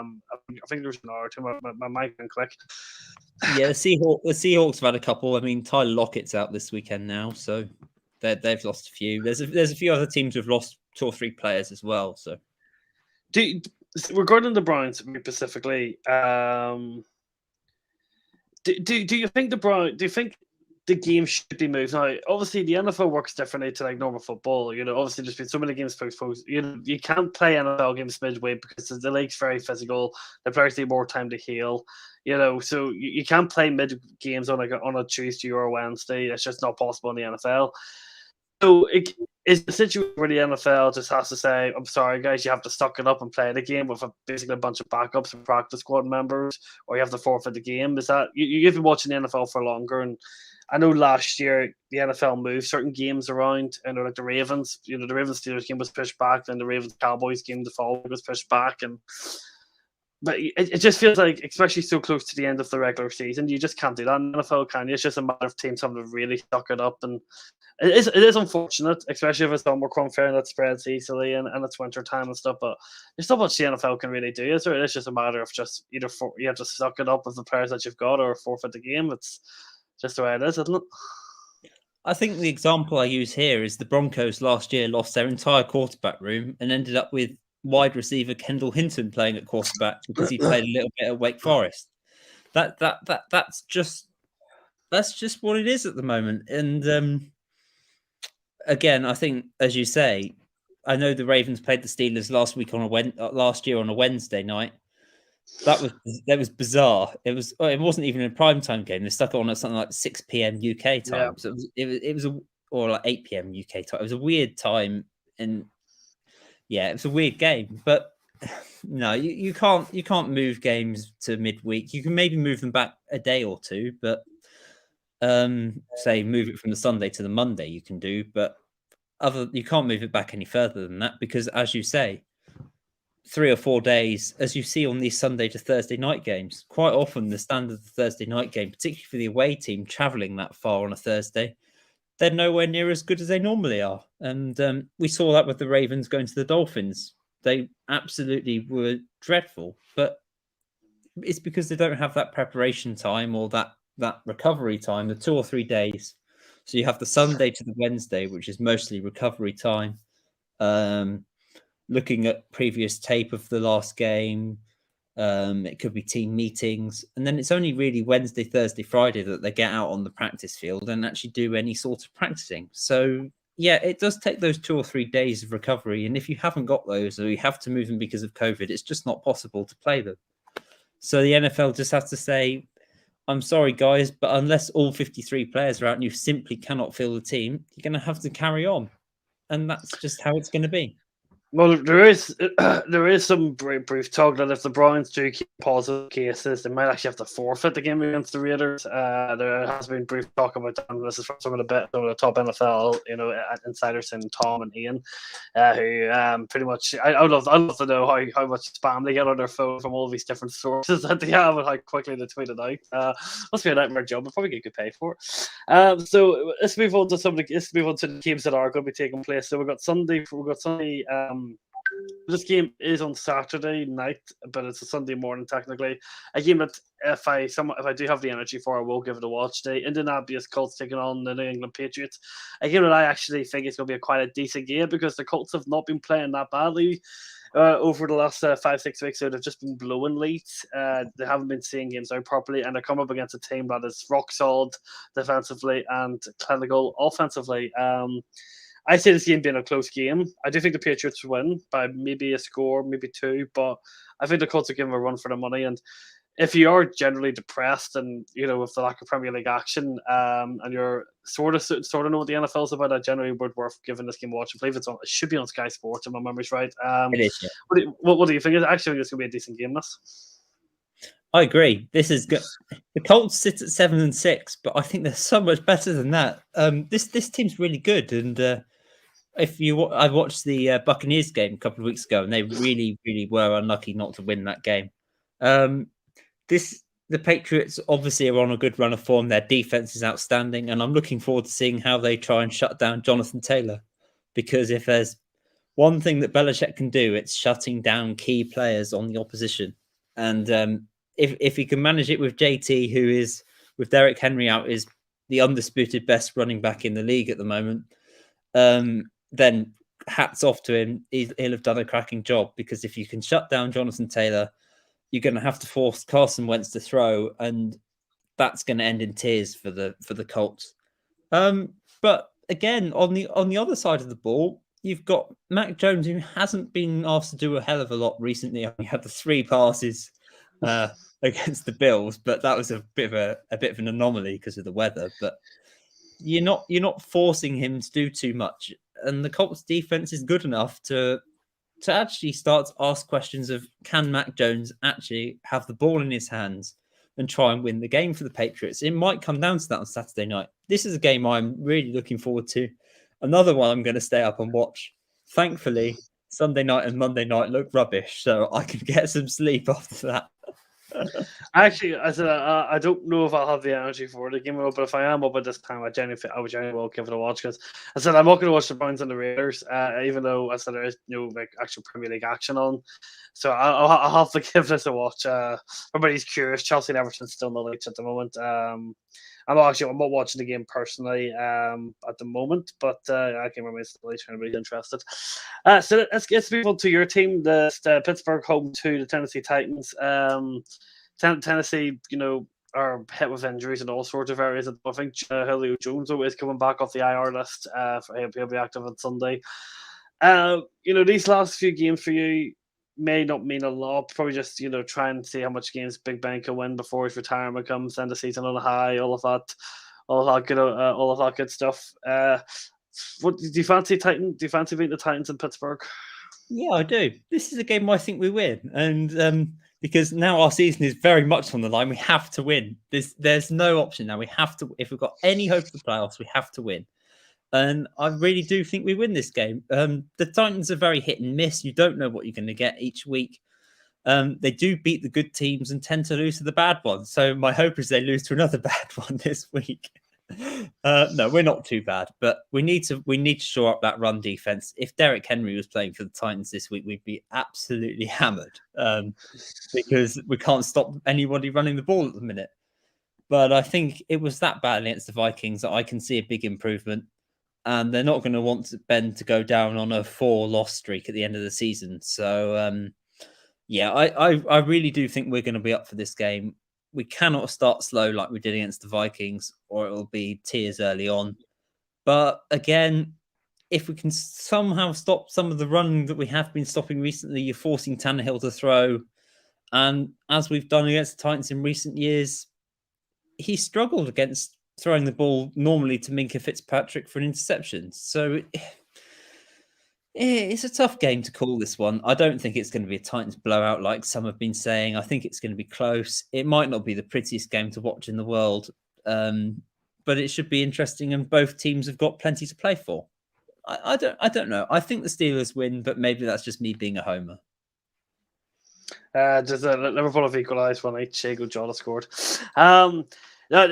think there's another team. My mic can click. Yeah, the Seahawks have had a couple. I mean, Tyler Lockett's out this weekend now, so they've lost a few. There's a few other teams who've lost 2 or 3 players as well. So regarding the Browns specifically, do you think the game should be moved? Now, obviously, the NFL works differently to like normal football. Obviously, there's been so many games postponed. You can't play NFL games midway because the league's very physical. The players need more time to heal. So you can't play mid games on a Tuesday or a Wednesday. It's just not possible in the NFL. So is the situation where the NFL just has to say, "I'm sorry, guys, you have to suck it up and play the game with basically a bunch of backups and practice squad members, or you have to forfeit the game." Is that you've been watching the NFL for longer? And I know last year the NFL moved certain games around, and like the Ravens, the Ravens Steelers game was pushed back, then the Ravens Cowboys game the following was pushed back, but it just feels like, especially so close to the end of the regular season, you just can't do that in the NFL, can you? It's just a matter of teams having to really suck it up, and it is unfortunate, especially if it's Omicron fair and that spreads easily and it's winter time and stuff. But there's not much the NFL can really do, is there? It's just a matter of just you have to suck it up with the players that you've got or forfeit the game. It's just the way it is, isn't it? I think the example I use here is the Broncos last year lost their entire quarterback room and ended up with wide receiver Kendall Hinton playing at quarterback because he played a little bit at Wake Forest. That's just what it is at the moment. And again, I think, as you say, I know the Ravens played the Steelers last year on a Wednesday night. That was bizarre. It wasn't even a primetime game. They stuck it on at something like 6 p.m. UK time. Yeah. So it was or like 8 p.m. UK time. It was a weird time, and yeah, it was a weird game. But no, you can't move games to midweek. You can maybe move them back a day or two, but say move it from the Sunday to the Monday. You can do, but you can't move it back any further than that because, as you say, 3 or 4 days, as you see on these Sunday to Thursday night games. Quite often, the standard Thursday night game, particularly for the away team traveling that far on a Thursday, they're nowhere near as good as they normally are. And we saw that with the Ravens going to the Dolphins. They absolutely were dreadful, but it's because they don't have that preparation time or that recovery time, the 2 or 3 days. So you have the Sunday to the Wednesday, which is mostly recovery time. Looking at previous tape of the last game. It could be team meetings. And then it's only really Wednesday, Thursday, Friday that they get out on the practice field and actually do any sort of practicing. So, yeah, it does take those 2 or 3 days of recovery. And if you haven't got those or you have to move them because of COVID, it's just not possible to play them. So the NFL just has to say, I'm sorry, guys, but unless all 53 players are out and you simply cannot fill the team, you're going to have to carry on. And that's just how it's going to be. Well, there is some brief talk that if the Browns do keep positive cases, they might actually have to forfeit the game against the Raiders. There has been brief talk about that. And this is from some of the top NFL, insiders in Tom and Ian, who pretty much I'd love to know how much spam they get on their phone from all these different sources that they have and how quickly they tweet it out. Must be a nightmare job, but probably get good pay for it. So let's move on to the games that are going to be taking place. So we've got Sunday. This game is on Saturday night, but it's a Sunday morning technically. A game that if I do have the energy for, I will give it a watch. The Indianapolis Colts taking on the New England Patriots. A game that I actually think is going to be quite a decent game because the Colts have not been playing that badly over the last 5-6 weeks. So they've just been blowing leads. They haven't been seeing games out properly, and they come up against a team that is rock solid defensively and clinical offensively. I see this game being a close game. I do think the Patriots win by maybe a score, maybe 2, but I think the Colts are giving a run for the money. And if you are generally depressed and with the lack of Premier League action, and you're sort of know what the NFL is about, I generally would worth giving this game a watch. I believe it should be on Sky Sports if my memory's right. It is. Yeah. What do you think? I actually think it's going to be a decent game. I agree. This is good. The Colts sit at 7-6, but I think they're so much better than that. This team's really good, and I watched the Buccaneers game a couple of weeks ago, and they really, really were unlucky not to win that game. The Patriots obviously are on a good run of form. Their defense is outstanding, and I'm looking forward to seeing how they try and shut down Jonathan Taylor. Because if there's one thing that Belichick can do, it's shutting down key players on the opposition. And if he can manage it with JT, who is, with Derrick Henry out, is the undisputed best running back in the league at the moment, then hats off to him. He'll have done a cracking job, because if you can shut down Jonathan Taylor, you're going to have to force Carson Wentz to throw, and that's going to end in tears for the Colts. But again, on the other side of the ball, you've got Mac Jones, who hasn't been asked to do a hell of a lot recently. He had the 3 passes against the Bills, but that was a bit of an anomaly because of the weather. But you're not forcing him to do too much, and the Colts defense is good enough to actually start to ask questions of, can Mac Jones actually have the ball in his hands and try and win the game for the Patriots? It might come down to that on Saturday night. This is a game I'm really looking forward to. Another one I'm going to stay up and watch. Thankfully, Sunday night and Monday night look rubbish, so I can get some sleep after that. Actually, I said I don't know if I'll have the energy for the game, but if I am up at this time, I genuinely will give it a watch, because I said I'm not going to watch the Browns and the Raiders, even though I said there is no actual Premier League action on. So I'll have to give this a watch. Everybody's curious. Chelsea and Everton's still in the league at the moment. I'm not watching the game personally at the moment, but I can remember still if anybody's interested. So let's move on to your team, the Pittsburgh home to the Tennessee Titans. Tennessee, are hit with injuries in all sorts of areas. I think Julio Jones is coming back off the IR list. He'll be active on Sunday. These last few games for you may not mean a lot. Probably just try and see how much games Big Ben can win before his retirement comes, end the season on a high, all of that good stuff. What do you fancy Titan? Do you fancy beating the Titans in Pittsburgh? Yeah, I do. This is a game I think we win, and because now our season is very much on the line, we have to win. There's no option now. We have to. If we've got any hope of the playoffs, we have to win. And I really do think we win this game. The Titans are very hit and miss. You don't know what you're going to get each week. They do beat the good teams and tend to lose to the bad ones. So my hope is they lose to another bad one this week. No, we're not too bad, but we need to shore up that run defense. If Derrick Henry was playing for the Titans this week, we'd be absolutely hammered because we can't stop anybody running the ball at the minute. But I think it was that bad against the Vikings that I can see a big improvement. And they're not going to want Ben to go down on a 4-loss streak at the end of the season. So, yeah, I really do think we're going to be up for this game. We cannot start slow like we did against the Vikings, or it will be tears early on. But again, if we can somehow stop some of the running that we have been stopping recently, you're forcing Tannehill to throw. And as we've done against the Titans in recent years, he struggled against throwing the ball normally to Minka Fitzpatrick for an interception. So it's a tough game to call this one. I don't think it's going to be a Titans blowout like some have been saying. I think it's going to be close. It might not be the prettiest game to watch in the world, but it should be interesting, and both teams have got plenty to play for. I don't know. I think the Steelers win, but maybe that's just me being a homer. Just Liverpool have equalised one each. Diego Jota scored. No,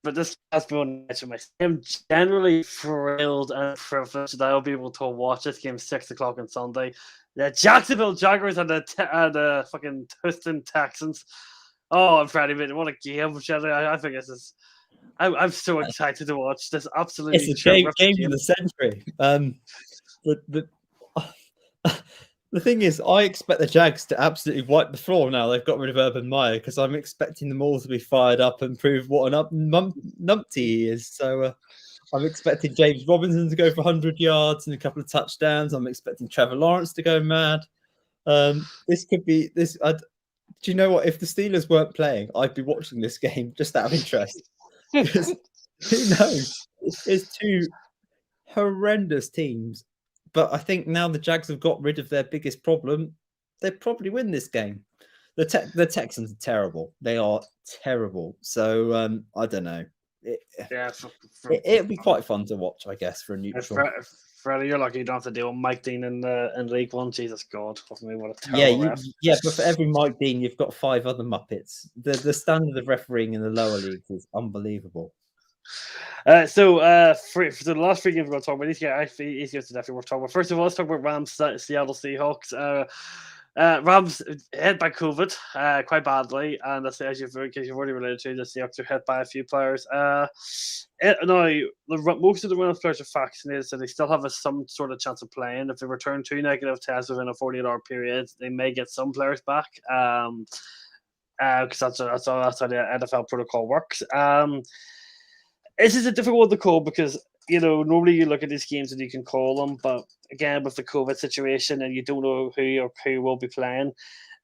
but this has been my. I'm generally thrilled and privileged that I'll be able to watch this game 6:00 on Sunday. The Jacksonville Jaguars and the fucking Houston Texans. Oh, I'm Freddy, man, what a game! I think this is. I'm so excited to watch this. Absolutely, it's a game of the century. But the thing is, I expect the Jags to absolutely wipe the floor now. They've got rid of Urban Meyer because I'm expecting them all to be fired up and prove what an numpty he is. So I'm expecting James Robinson to go for 100 yards and a couple of touchdowns. I'm expecting Trevor Lawrence to go mad. This could be this. Do you know what? If the Steelers weren't playing, I'd be watching this game just out of interest. Because who knows? It's two horrendous teams. But I think now the Jags have got rid of their biggest problem, they probably win this game. The Texans are terrible. They are terrible. So I don't know. It'll be quite fun to watch, I guess, for a neutral. Freddy, you're lucky you don't have to deal with Mike Dean in League One. Jesus God, what a terrible ref. But for every Mike Dean, you've got 5 other Muppets. The standard of refereeing in the lower leagues is unbelievable. So for the last 3 games we're going to talk about, these guys definitely worth talking about. First of all, let's talk about Rams Seattle Seahawks. Rams hit by COVID quite badly, and as you've already related to, the Seahawks are hit by a few players. Now, most of the Rams players are vaccinated, so they still have some sort of chance of playing. If they return 2 negative tests within a 48-hour period, they may get some players back. Because that's how the NFL protocol works. This is a difficult one to call because, normally you look at these games and you can call them, but again, with the COVID situation and you don't know who will be playing.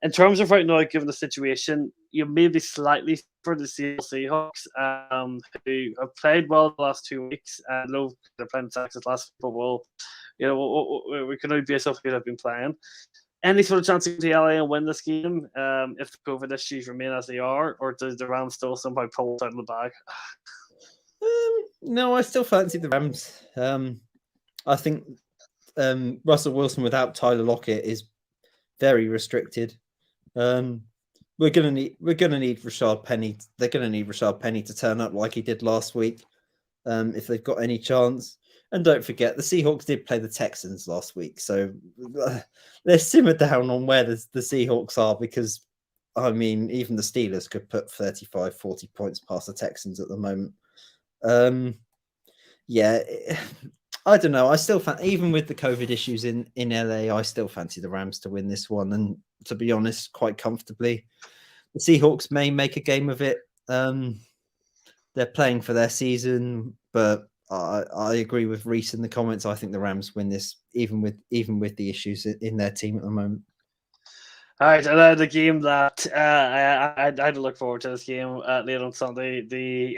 In terms of right now, given the situation, you may be slightly for the Seahawks, who have played well the last 2 weeks. I know they're playing Texas last week, but we can only base off who they've been playing. Any sort of chance to LA and win this game if the COVID issues remain as they are, or does the Rams still somehow pull it out of the bag? No, I still fancy the Rams. I think Russell Wilson without Tyler Lockett is very restricted. We're gonna need Rashad Penny. They're gonna need Rashad Penny to turn up like he did last week, if they've got any chance. And don't forget, the Seahawks did play the Texans last week, so they're simmered down on where the Seahawks are because, I mean, even the Steelers could put 35, 40 points past the Texans at the moment. I don't know. I still even with the COVID issues in LA, I still fancy the Rams to win this one, and to be honest, quite comfortably. The Seahawks may make a game of it. They're playing for their season, but I agree with Reese in the comments. I think the Rams win this, even with the issues in their team at the moment. All right, and then the game that I had to look forward to this game late on Sunday. The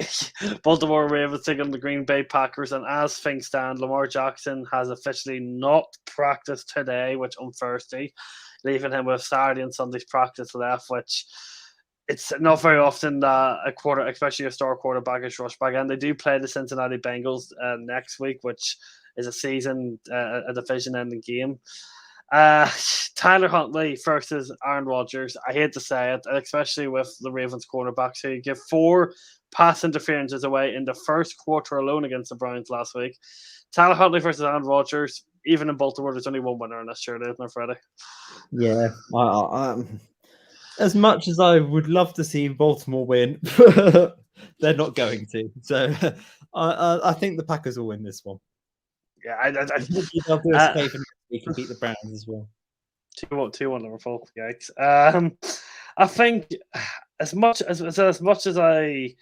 Baltimore Ravens taking the Green Bay Packers, and as things stand, Lamar Jackson has officially not practiced today, which on Thursday, leaving him with Saturday and Sunday's practice left, which it's not very often that a quarter, especially a star quarterback, is rushed back. And they do play the Cincinnati Bengals next week, which is a division-ending game. Uh, Tyler Huntley versus Aaron Rodgers. I hate to say it, especially with the Ravens quarterbacks who give 4 pass interferences away in the first quarter alone against the Browns last week. Tyler Huntley versus Aaron Rodgers. Even in Baltimore, there's only one winner in this shirt, isn't there, Freddy? Yeah, as much as I would love to see Baltimore win, they're not going to. So I think the Packers will win this one. Yeah, They'll do us a favor next week and beat the Browns as well. 2-1 Liverpool. Yikes. I think as much as I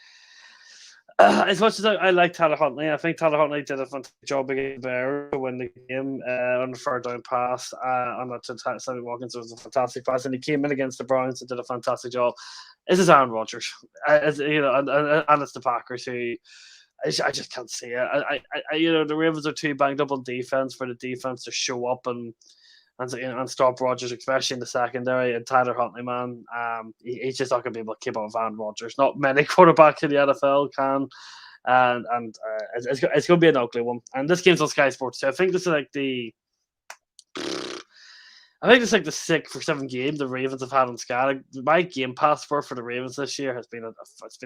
like Tyler Huntley, I think Tyler Huntley did a fantastic job against Bear to win the game on the third down pass. On that to Sammy Watkins, it was a fantastic pass, and he came in against the Browns and did a fantastic job. This is Aaron Rodgers, and it's the Packers who. I just can't see it. The Ravens are too banged up on defense for the defense to show up and stop Rodgers, especially in the secondary. And Tyler Huntley, man, he's just not going to be able to keep up with Aaron Rodgers. Not many quarterbacks in the NFL can, and it's going to be an ugly one. And this game's on Sky Sports too. I think this is like the 6th or 7th game the Ravens have had on Sky. Like, my game passport for the Ravens this year has been a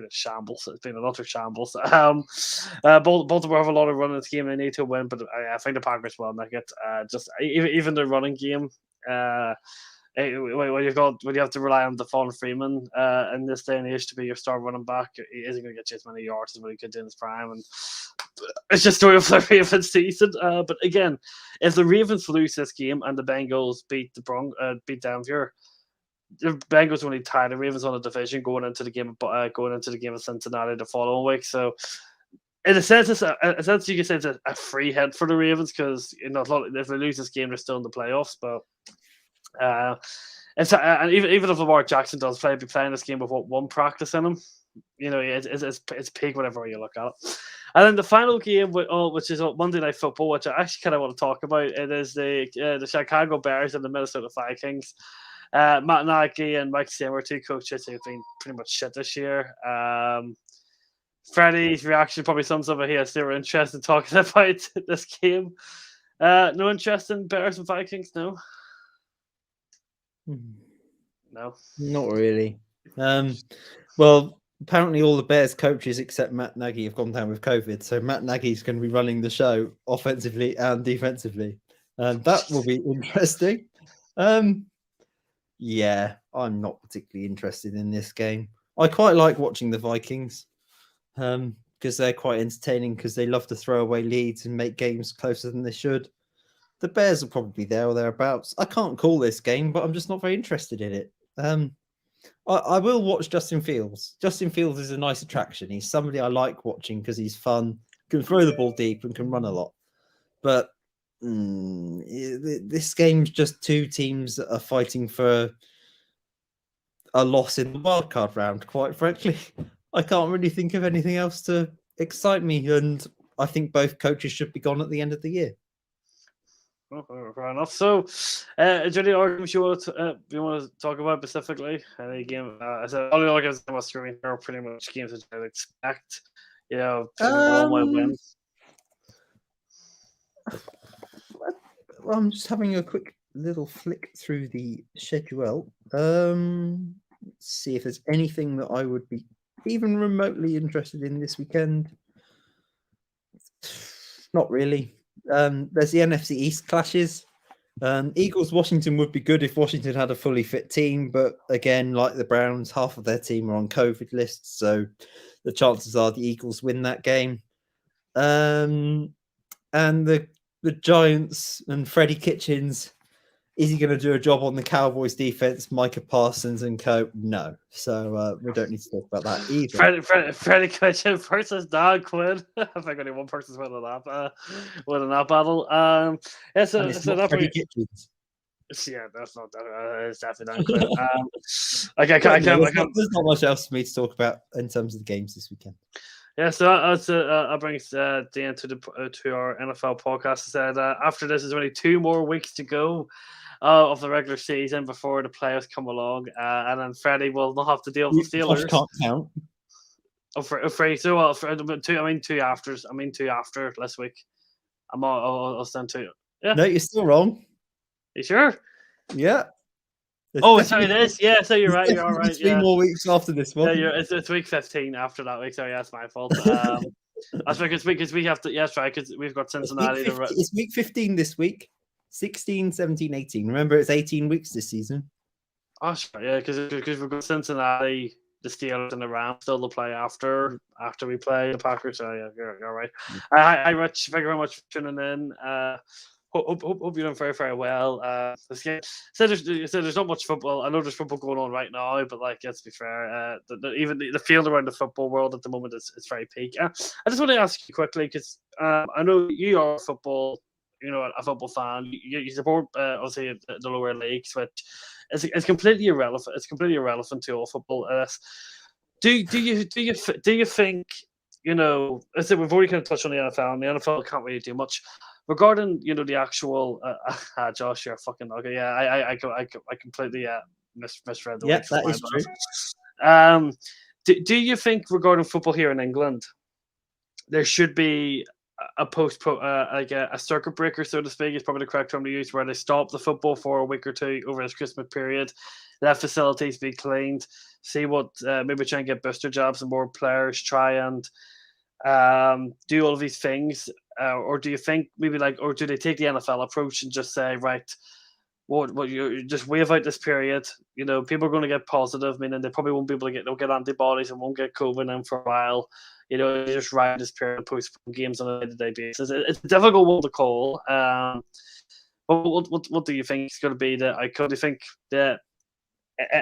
shambles. It's been an utter shambles. Baltimore have a lot of run in this game. They need to win, but I think the Packers will make it. Just even the running game. When you have to rely on Devon Freeman in this day and age to be your star running back, he isn't going to get you as many yards as what he could do in his prime. And it's just story of the Ravens season. But again, if the Ravens lose this game and the Bengals beat Denver, the Bengals only tie the Ravens on the division going into the game of Cincinnati the following week. So in a sense, you can say it's a free hit for the Ravens because if they lose this game, they're still in the playoffs. But and even if Lamar Jackson does be playing this game with one practice in him, it's peak whenever you look at it. And then the final game, which is Monday Night Football, which I actually kind of want to talk about, it is the Chicago Bears and the Minnesota Vikings. Matt Nagy and Mike Zimmer, 2 coaches who've been pretty much shit this year. Freddy's reaction probably sums up what he has 0 interest in talking about this game. No interest in Bears and Vikings, no? No, not really. Well, apparently all the Bears coaches except Matt Nagy have gone down with COVID, so Matt Nagy's going to be running the show offensively and defensively, and that will be interesting. Yeah, I'm not particularly interested in this game. I quite like watching the Vikings because they're quite entertaining because they love to throw away leads and make games closer than they should. The Bears are probably there or thereabouts. I can't call this game, but I'm just not very interested in it. I will watch Justin Fields. Justin Fields is a nice attraction. He's somebody I like watching because he's fun, can throw the ball deep and can run a lot. But this game's just 2 teams that are fighting for a loss in the wildcard round, quite frankly. I can't really think of anything else to excite me, and I think both coaches should be gone at the end of the year. Oh, fair enough. So, is there any arguments you want to talk about specifically? Any game? I said all the arguments on my screen are pretty much games that I'd expect. All my wins. Well, I'm just having a quick little flick through the schedule. Let's see if there's anything that I would be even remotely interested in this weekend. Not really. There's the NFC East clashes. Eagles Washington would be good if Washington had a fully fit team, but again, like the Browns, half of their team are on COVID lists, so the chances are the Eagles win that game. And the Giants and Freddy Kitchens, is he going to do a job on the Cowboys defense? Micah Parsons and co? No. So we don't need to talk about that either. Freddy Kitchens versus Dan Quinn. I think only one person's winning that battle. So Freddy Kitchens. Yeah, that's not that. It's definitely Dan Quinn. There's not much else for me to talk about in terms of the games this weekend. Yeah, so that brings the end to our NFL podcast. I said after this, there's only 2 more weeks to go. of the regular season before the playoffs come along, and then Freddy will not have to deal with the Josh Steelers. can't count. Afraid so well. Two. I mean two afters. I mean two after last week. I'll send two. Yeah. No, you're still wrong. You sure? Yeah. There's Oh, sorry, definitely- it is. Yeah, so you're there's right. You're all definitely right. 3 Yeah, more weeks after this yeah. one. It's week 15 after that week. Sorry, that's my fault. That's because we have to. Yes, right. Because we've got Cincinnati. It's week 15 this week. 16, 17, 18. Remember, it's 18 weeks this season. Oh, sure, yeah, because we've got Cincinnati, the Steelers, and the Rams still to play after we play the Packers. So yeah, you're right. Hi, Rich. Thank you very much for tuning in. Hope you're doing very, very well. This game. So there's not much football. I know there's football going on right now, but like, let's be fair. Even the field around the football world at the moment is very peak. I just want to ask you quickly because I know you are a football, a football fan. You support obviously the lower leagues, which it's completely irrelevant. It's completely irrelevant to all football. Do you think? I said we've already kind of touched on the NFL, and the NFL can't really do much regarding the actual. Josh, you're a fucking okay. Yeah, I completely misread the Yeah, weeks. that My is bad. true. Do you think regarding football here in England, there should be like a circuit breaker, so to speak, is probably the correct term to use, where they stop the football for a week or two over this Christmas period, let facilities be cleaned, see what maybe try and get booster jobs and more players, try and do all of these things, or do you think maybe or do they take the NFL approach and just say, right, what you just wave out this period? People are going to get positive, meaning they probably won't be able to they'll get antibodies and won't get COVID in for a while. Just ride this period, postpone games on a day-to-day basis. It's a difficult one to call. What do you think is going to be do you think the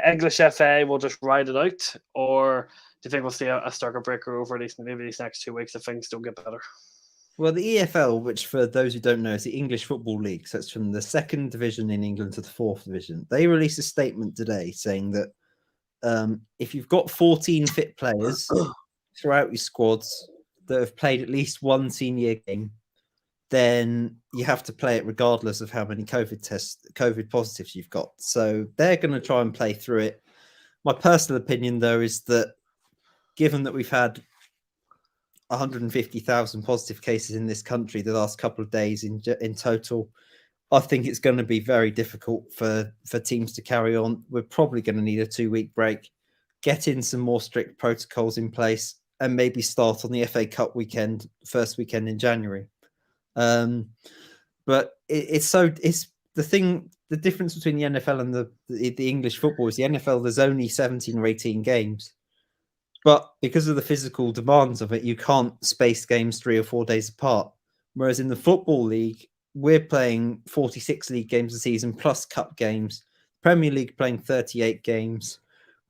English FA will just ride it out, or do you think we'll see a circuit breaker over maybe these next 2 weeks if things don't get better? Well, the EFL, which for those who don't know is the English Football League, so it's from the 2nd division in England to the 4th division. They released a statement today saying that if you've got 14 fit players throughout your squads that have played at least one senior game, then you have to play it regardless of how many COVID positives you've got. So they're going to try and play through it. My personal opinion, though, is that given that we've had 150,000 positive cases in this country the last couple of days in total, I think it's going to be very difficult for teams to carry on. We're probably going to need a 2-week break, get in some more strict protocols in place, and maybe start on the FA Cup weekend, first weekend in January. But it's the thing. The difference between the NFL and the English football is the NFL. There's only 17 or 18 games, but because of the physical demands of it, you can't space games 3 or 4 days apart. Whereas in the Football League, we're playing 46 league games a season plus cup games. Premier League playing 38 games.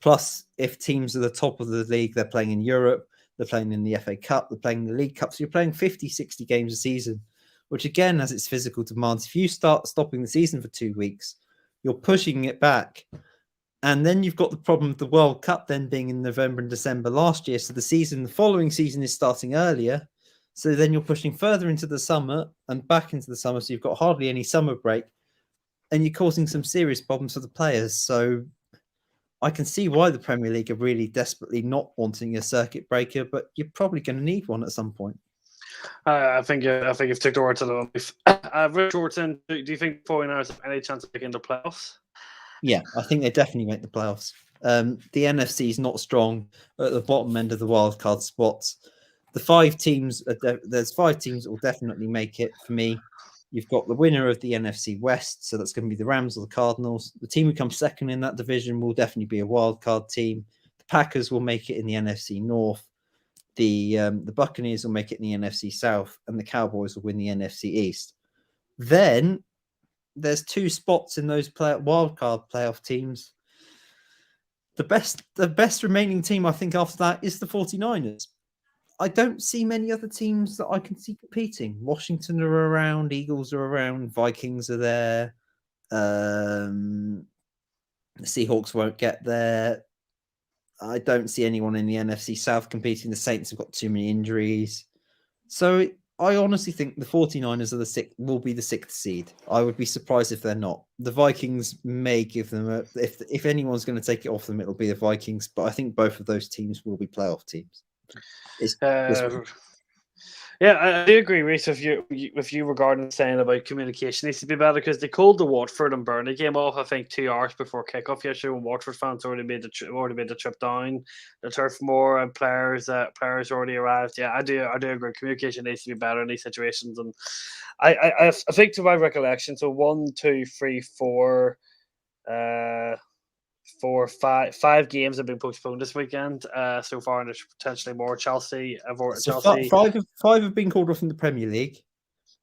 Plus, if teams are the top of the league, they're playing in Europe, they're playing in the FA Cup, they're playing in the League Cup. So you're playing 50, 60 games a season, which again has its physical demands. If you start stopping the season for 2 weeks, you're pushing it back. And then you've got the problem of the World Cup then being in November and December last year. So the following season is starting earlier. So then you're pushing further into the summer and back into the summer. So you've got hardly any summer break and you're causing some serious problems for the players. So I can see why the Premier League are really desperately not wanting a circuit breaker, but you're probably going to need one at some point. I think you've took the words out of them. Rich Jordan, do you think 49ers have any chance of making the playoffs? Yeah, I think they definitely make the playoffs. The NFC is not strong at the bottom end of the wildcard spots. The 5 teams, there's 5 teams that will definitely make it for me. You've got the winner of the NFC West, so that's going to be the Rams or the Cardinals. The team who comes second in that division will definitely be a wildcard team. The Packers will make it in the NFC North. The Buccaneers will make it in the NFC South, and the Cowboys will win the NFC East. Then there's 2 spots in those wildcard playoff teams. The best remaining team, I think, after that is the 49ers. I don't see many other teams that I can see competing. Washington are around, Eagles are around, Vikings are there. The Seahawks won't get there. I don't see anyone in the NFC South competing. The Saints have got too many injuries. So I honestly think the 49ers are will be the 6th seed. I would be surprised if they're not. The Vikings may give them if anyone's going to take it off them, it'll be the Vikings. But I think both of those teams will be playoff teams. It's Yeah, I do agree, Reese, with you regarding saying about communication needs to be better because they called the Watford and Burnley game off. I think 2 hours before kickoff yesterday, when Watford fans already made the trip down the turf more and players already arrived. Yeah, I do agree. Communication needs to be better in these situations, and I think to my recollection, so 1, 2, 3, 4. 5 games have been postponed this weekend so far, and there's potentially more. Chelsea, Chelsea. Five have been called off in the Premier League,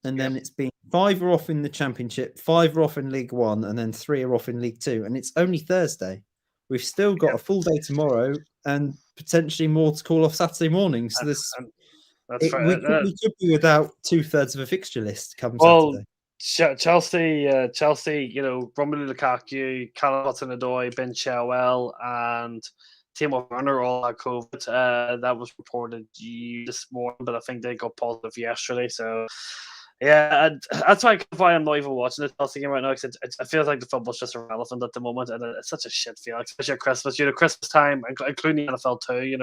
and then it's been 5 are off in the Championship, 5 are off in League One, and then 3 are off in League Two. And it's only Thursday. We've still got a full day tomorrow, and potentially more to call off Saturday morning. So we could be without 2/3 of a fixture list come Saturday. Chelsea, Romelu Lukaku, Callum Hudson-Odoi, Ben Chilwell, and Timo Werner all had COVID. That was reported this morning, but I think they got positive yesterday. So, yeah, that's why I'm not even watching this Chelsea game right now, because it feels like the football's just irrelevant at the moment, and it's such a shit feeling, especially at Christmas. Christmas time, including the NFL too.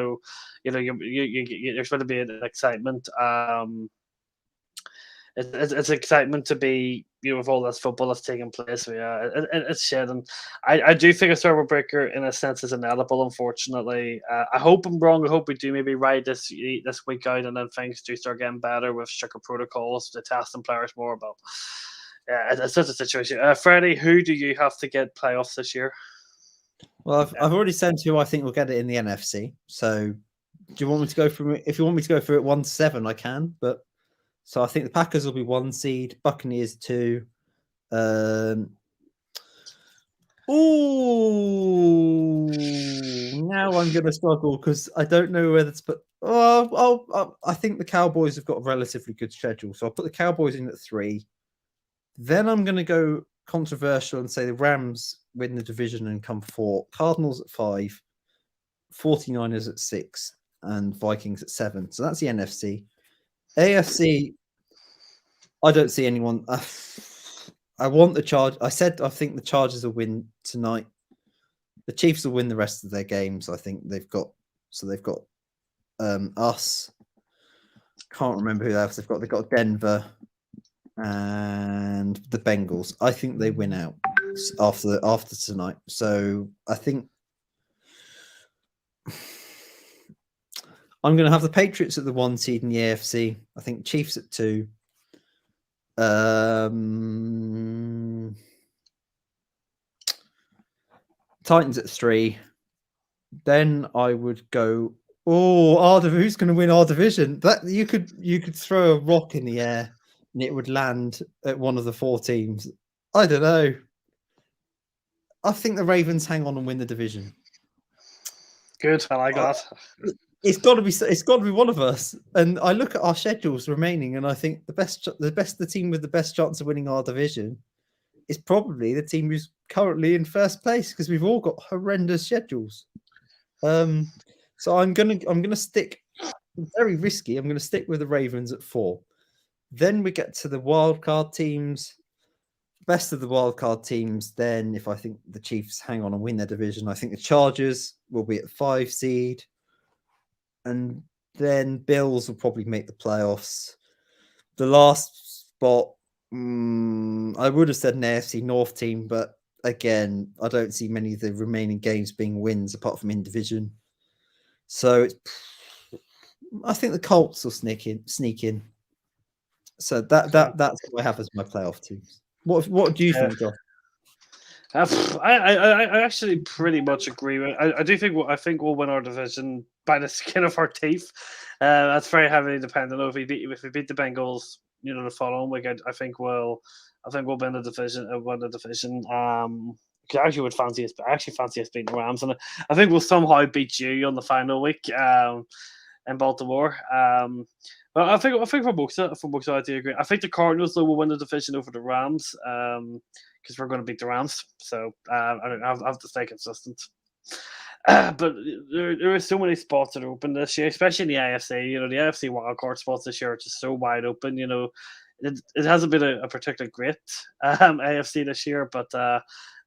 There's going to be an excitement. It's excitement to be, with all this football that's taking place. So yeah, it's shit, and I do think a server breaker in a sense is inevitable. Unfortunately, I hope I'm wrong. I hope we do maybe ride this week out, and then things do start getting better with stricter protocols to testing players more. But yeah, it's such a situation. Freddy, who do you have to get playoffs this year? Well, I've already said who I think will get it in the NFC. So, do you want me to go through it? If you want me to go through it 1 to 7, I can. But so I think the Packers will be 1 seed, Buccaneers 2. Now I'm going to struggle because I don't know whether to put. I think the Cowboys have got a relatively good schedule, so I'll put the Cowboys in at 3. Then I'm going to go controversial and say the Rams win the division and come 4. Cardinals at 5, 49ers at 6, and Vikings at 7. So that's the NFC. AFC, I don't see anyone. I want the Charge. I said I think the Chargers will win tonight. The Chiefs will win the rest of their games. I think they've got us. Can't remember who else they've got. They've got Denver and the Bengals. I think they win out after tonight. So I think I'm going to have the Patriots at the 1 seed in the AFC. I think Chiefs at 2. Titans at 3. Then I would go. Who's going to win our division? That you could throw a rock in the air and it would land at one of the 4 teams. I don't know. I think the Ravens hang on and win the division. Good, I like that. It's got to be one of us. And I look at our schedules remaining, and I think the team with the best chance of winning our division is probably the team who's currently in first place, because we've all got horrendous schedules. So I'm gonna stick, very risky. I'm gonna stick with the Ravens at 4. Then we get to the wildcard teams. Best of the wildcard teams. Then, if I think the Chiefs hang on and win their division, I think the Chargers will be at 5 seed. And then Bills will probably make the playoffs. The last spot, I would have said an AFC North team, but again, I don't see many of the remaining games being wins apart from in division. So I think the Colts will sneak in. So that's what I have as my playoff teams. What do you think, Josh? I actually pretty much agree with. I think we'll win our division by the skin of our teeth. That's very heavily dependent on if we beat the Bengals, the following week. I think we'll win the division. I actually fancy us beating the Rams, and I think we'll somehow beat you on the final week in Baltimore. But I think for both sides, I do agree. I think the Cardinals though will win the division over the Rams. Because we're going to beat the Rams, so I have to stay consistent. But there are so many spots that are open this year, especially in the AFC. You know, the AFC wildcard spots this year are just so wide open. You know, it hasn't been a particularly great AFC this year, but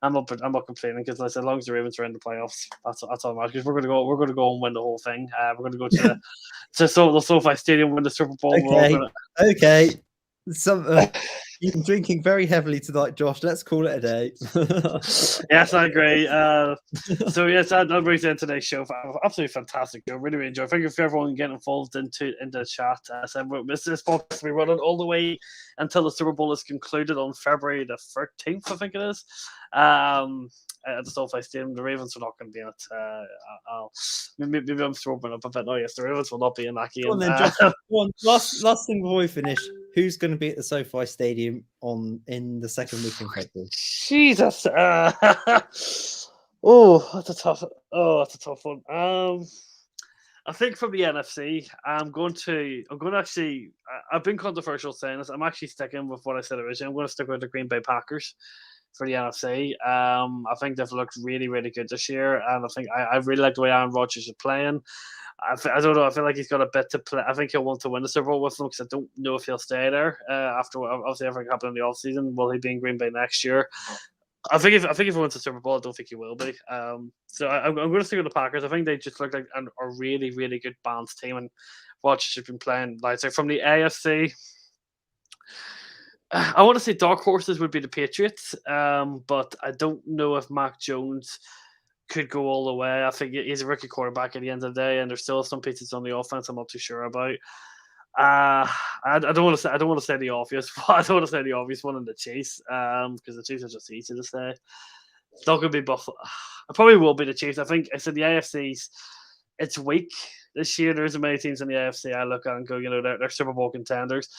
I'm not complaining because as long as the Ravens are in the playoffs, that's all matters. Because we're gonna go and win the whole thing. We're gonna go to the SoFi Stadium, win the Super Bowl. We're all Okay, gonna. okay. You've been drinking very heavily tonight, Josh. Let's call it a day. Yes, I agree. So yes, that brings in today's show. Absolutely fantastic show. Really, really enjoy. Thank you for everyone getting involved into the chat. So this podcast will be running all the way until the Super Bowl is concluded on February the 13th, I think it is. At the SoFi Stadium, the Ravens are not going to be in it. Maybe I'm throwing up a bit. No, yes, the Ravens will not be in that game. Go on then, Josh. Go on. Last thing before we finish. Who's going to be at the SoFi Stadium in the second week in February? Jesus. That's a tough one. I think from the NFC, I'm going to actually. I've been controversial saying this. I'm actually sticking with what I said originally. I'm going to stick with the Green Bay Packers for the NFC. I think they've looked really, really good this year, and I think I really like the way Aaron Rodgers is playing. I don't know. I feel like he's got a bit to play. I think he'll want to win the Super Bowl with them because I don't know if he'll stay there after obviously everything happened in the offseason. Will he be in Green Bay next year? I think if he wins the Super Bowl, I don't think he will be. So I'm going to stick with the Packers. I think they just look like a really, really good balanced team, and Rodgers has been playing. Like so from the AFC, I want to say dark horses would be the Patriots, but I don't know if Mac Jones could go all the way. I think he's a rookie quarterback at the end of the day, and there's still some pieces on the offense I'm not too sure about. I don't want to say the obvious. I don't want to say the obvious one in the Chiefs, because the Chiefs are just easy to say. It's not going to be Buffalo. It probably will be the Chiefs. I think I said the AFC's. It's weak this year. There's many teams in the AFC I look at and go, you know, they're Super Bowl contenders.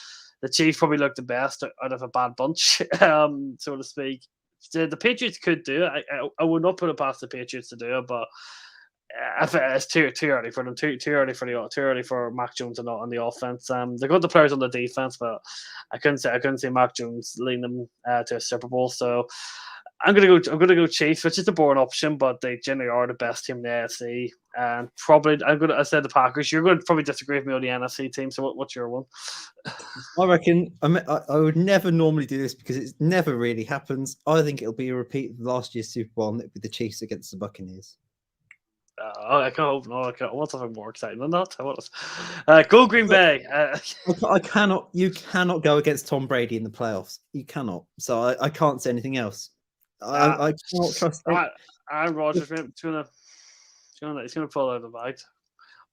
The Chiefs probably look the best out of a bad bunch, so to speak. The Patriots could do it. I would not put it past the Patriots to do it, but it's too early for them. Too early for Mac Jones and not on the offense. They got the players on the defense, but I couldn't see Mac Jones leading them to a Super Bowl. So I'm gonna go Chiefs, which is the boring option, but they generally are the best team in the AFC. And probably I said the Packers. You're going to probably disagree with me on the NFC team. So what's your one? I reckon I would never normally do this because it never really happens. I think it'll be a repeat of last year's Super Bowl, and it'll be the Chiefs against the Buccaneers. I can't hope. No, I want something more exciting than that. Go Green Bay. I cannot. You cannot go against Tom Brady in the playoffs. You cannot. So I can't say anything else. I cannot trust it. Aaron Rodgers he's gonna pull out of the bag.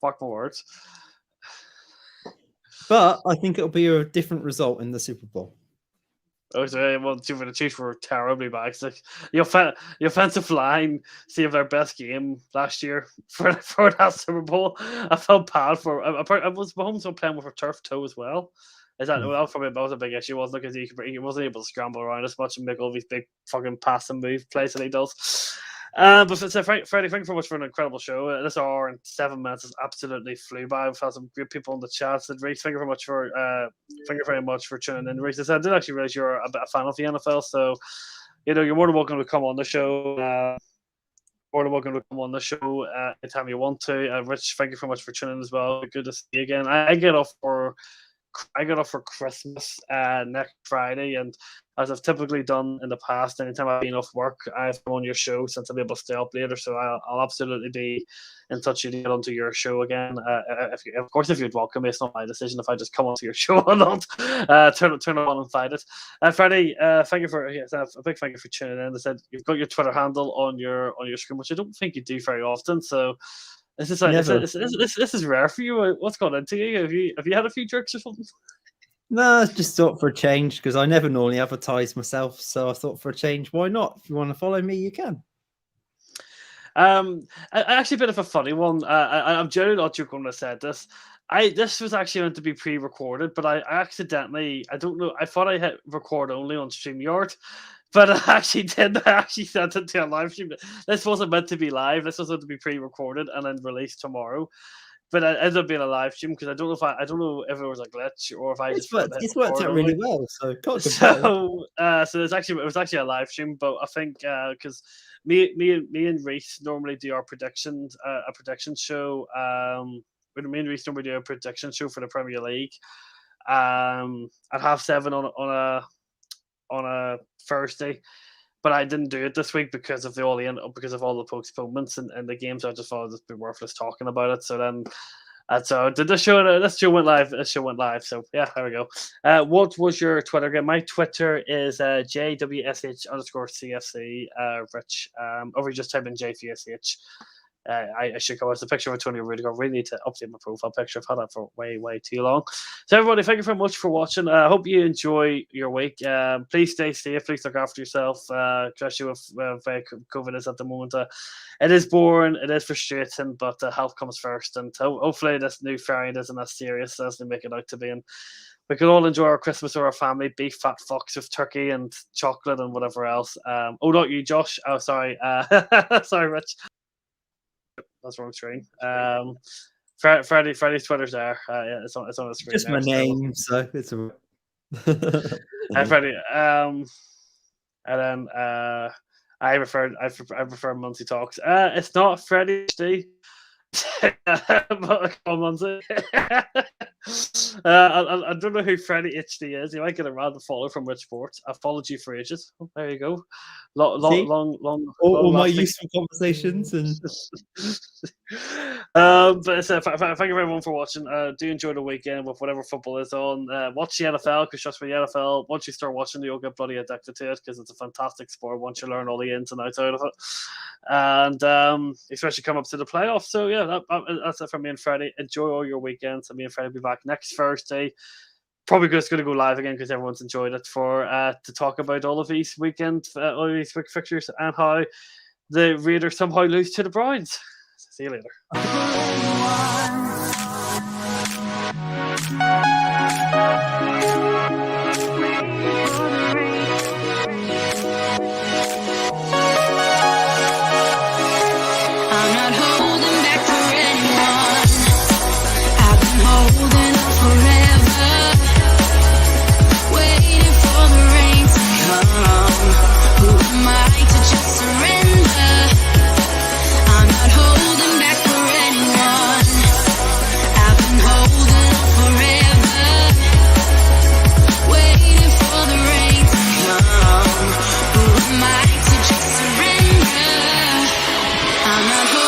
Fuck my words. But I think it'll be a different result in the Super Bowl. Well, the Chiefs were terribly bad. Like, the offensive line saved their best game last year for that Super Bowl. I felt bad for. I was Mahomes playing with a turf toe as well. Is that that was a big issue, wasn't it? Because he wasn't able to scramble around as much and make all these big fucking pass and move plays that he does. But so Freddie, thank you very much for an incredible show. This hour and 7 minutes has absolutely flew by. We've had some great people in the chat. So Reece, thank you very much for tuning in. Reece, I did actually realize you're a fan of the NFL, so you know you're more than welcome to come on the show. Anytime you want to. Rich, thank you very much for tuning in as well. Good to see you again. I get off for Christmas next Friday, and as I've typically done in the past, anytime I've been off work, I've come on your show since I'll be able to stay up later. So I'll absolutely be in touch with you to get onto your show again. If you'd welcome me, it's not my decision if I just come onto your show or not. Turn it on and find it. Freddie, thank you for a big thank you for tuning in. I said you've got your Twitter handle on your screen, which I don't think you do very often. So. This is rare for you. What's gone into you? Have you had a few jerks or something? No, I just thought for a change because I never normally advertise myself. So I thought for a change, why not? If you want to follow me, you can. Actually, a bit of a funny one. I'm generally not joking when I said this. This was actually meant to be pre-recorded, but I accidentally, I don't know, I thought I hit record only on StreamYard. But I actually did. I actually sent it to a live stream. This wasn't meant to be live. This was meant to be pre-recorded and then released tomorrow. but it ended up being a live stream because I don't know if it was a glitch or if I just It's worked out really well, so can't complain. So it was actually a live stream, but I think because me and Reese normally do our predictions, a prediction show. Me and Reese normally do a prediction show for the Premier League. At 7:30 on a Thursday, but I didn't do it this week because of all the postponements and the games. I just thought it'd be worthless talking about it. So then, so did this show. This show went live. So yeah, there we go. What was your Twitter again? My Twitter is JWSH_CFC. Rich. Or you just type in JVSH. I should go. It's a picture of Antonio Rudiger. I really need to update my profile picture. I've had that for way too long. So everybody, thank you very much for watching. I hope you enjoy your week. Please stay safe. Please look after yourself, especially with COVID is at the moment. It is boring. It is frustrating, but health comes first. And hopefully this new variant isn't as serious as they make it out to be. And we can all enjoy our Christmas with our family. Beef, fat fox with turkey and chocolate and whatever else. Not you, Josh. Oh, sorry. Sorry, Rich. That's wrong screen. Freddy's Twitter's there. Yeah, it's on the screen. Just my name, so it's a. Freddy. And then I prefer Muncie Talks. It's not Freddy HD. But on Muncie. I don't know who Freddy HD is. You might get a random follow from Rich Sports. I've followed you for ages. Oh, there you go. All my useful conversations and. But thank you everyone for watching. Do enjoy the weekend with whatever football is on. Watch the NFL because trust me, the NFL. Once you start watching, you'll get bloody addicted to it because it's a fantastic sport. Once you learn all the ins and outs out of it, and especially come up to the playoffs. So yeah, that's it from me and Freddie. Enjoy all your weekends. And me and Freddie will be back next Thursday. Probably just going to go live again because everyone's enjoyed it for to talk about all of these weekend, all of these quick fixtures and how the Raiders somehow lose to the Browns. See you later.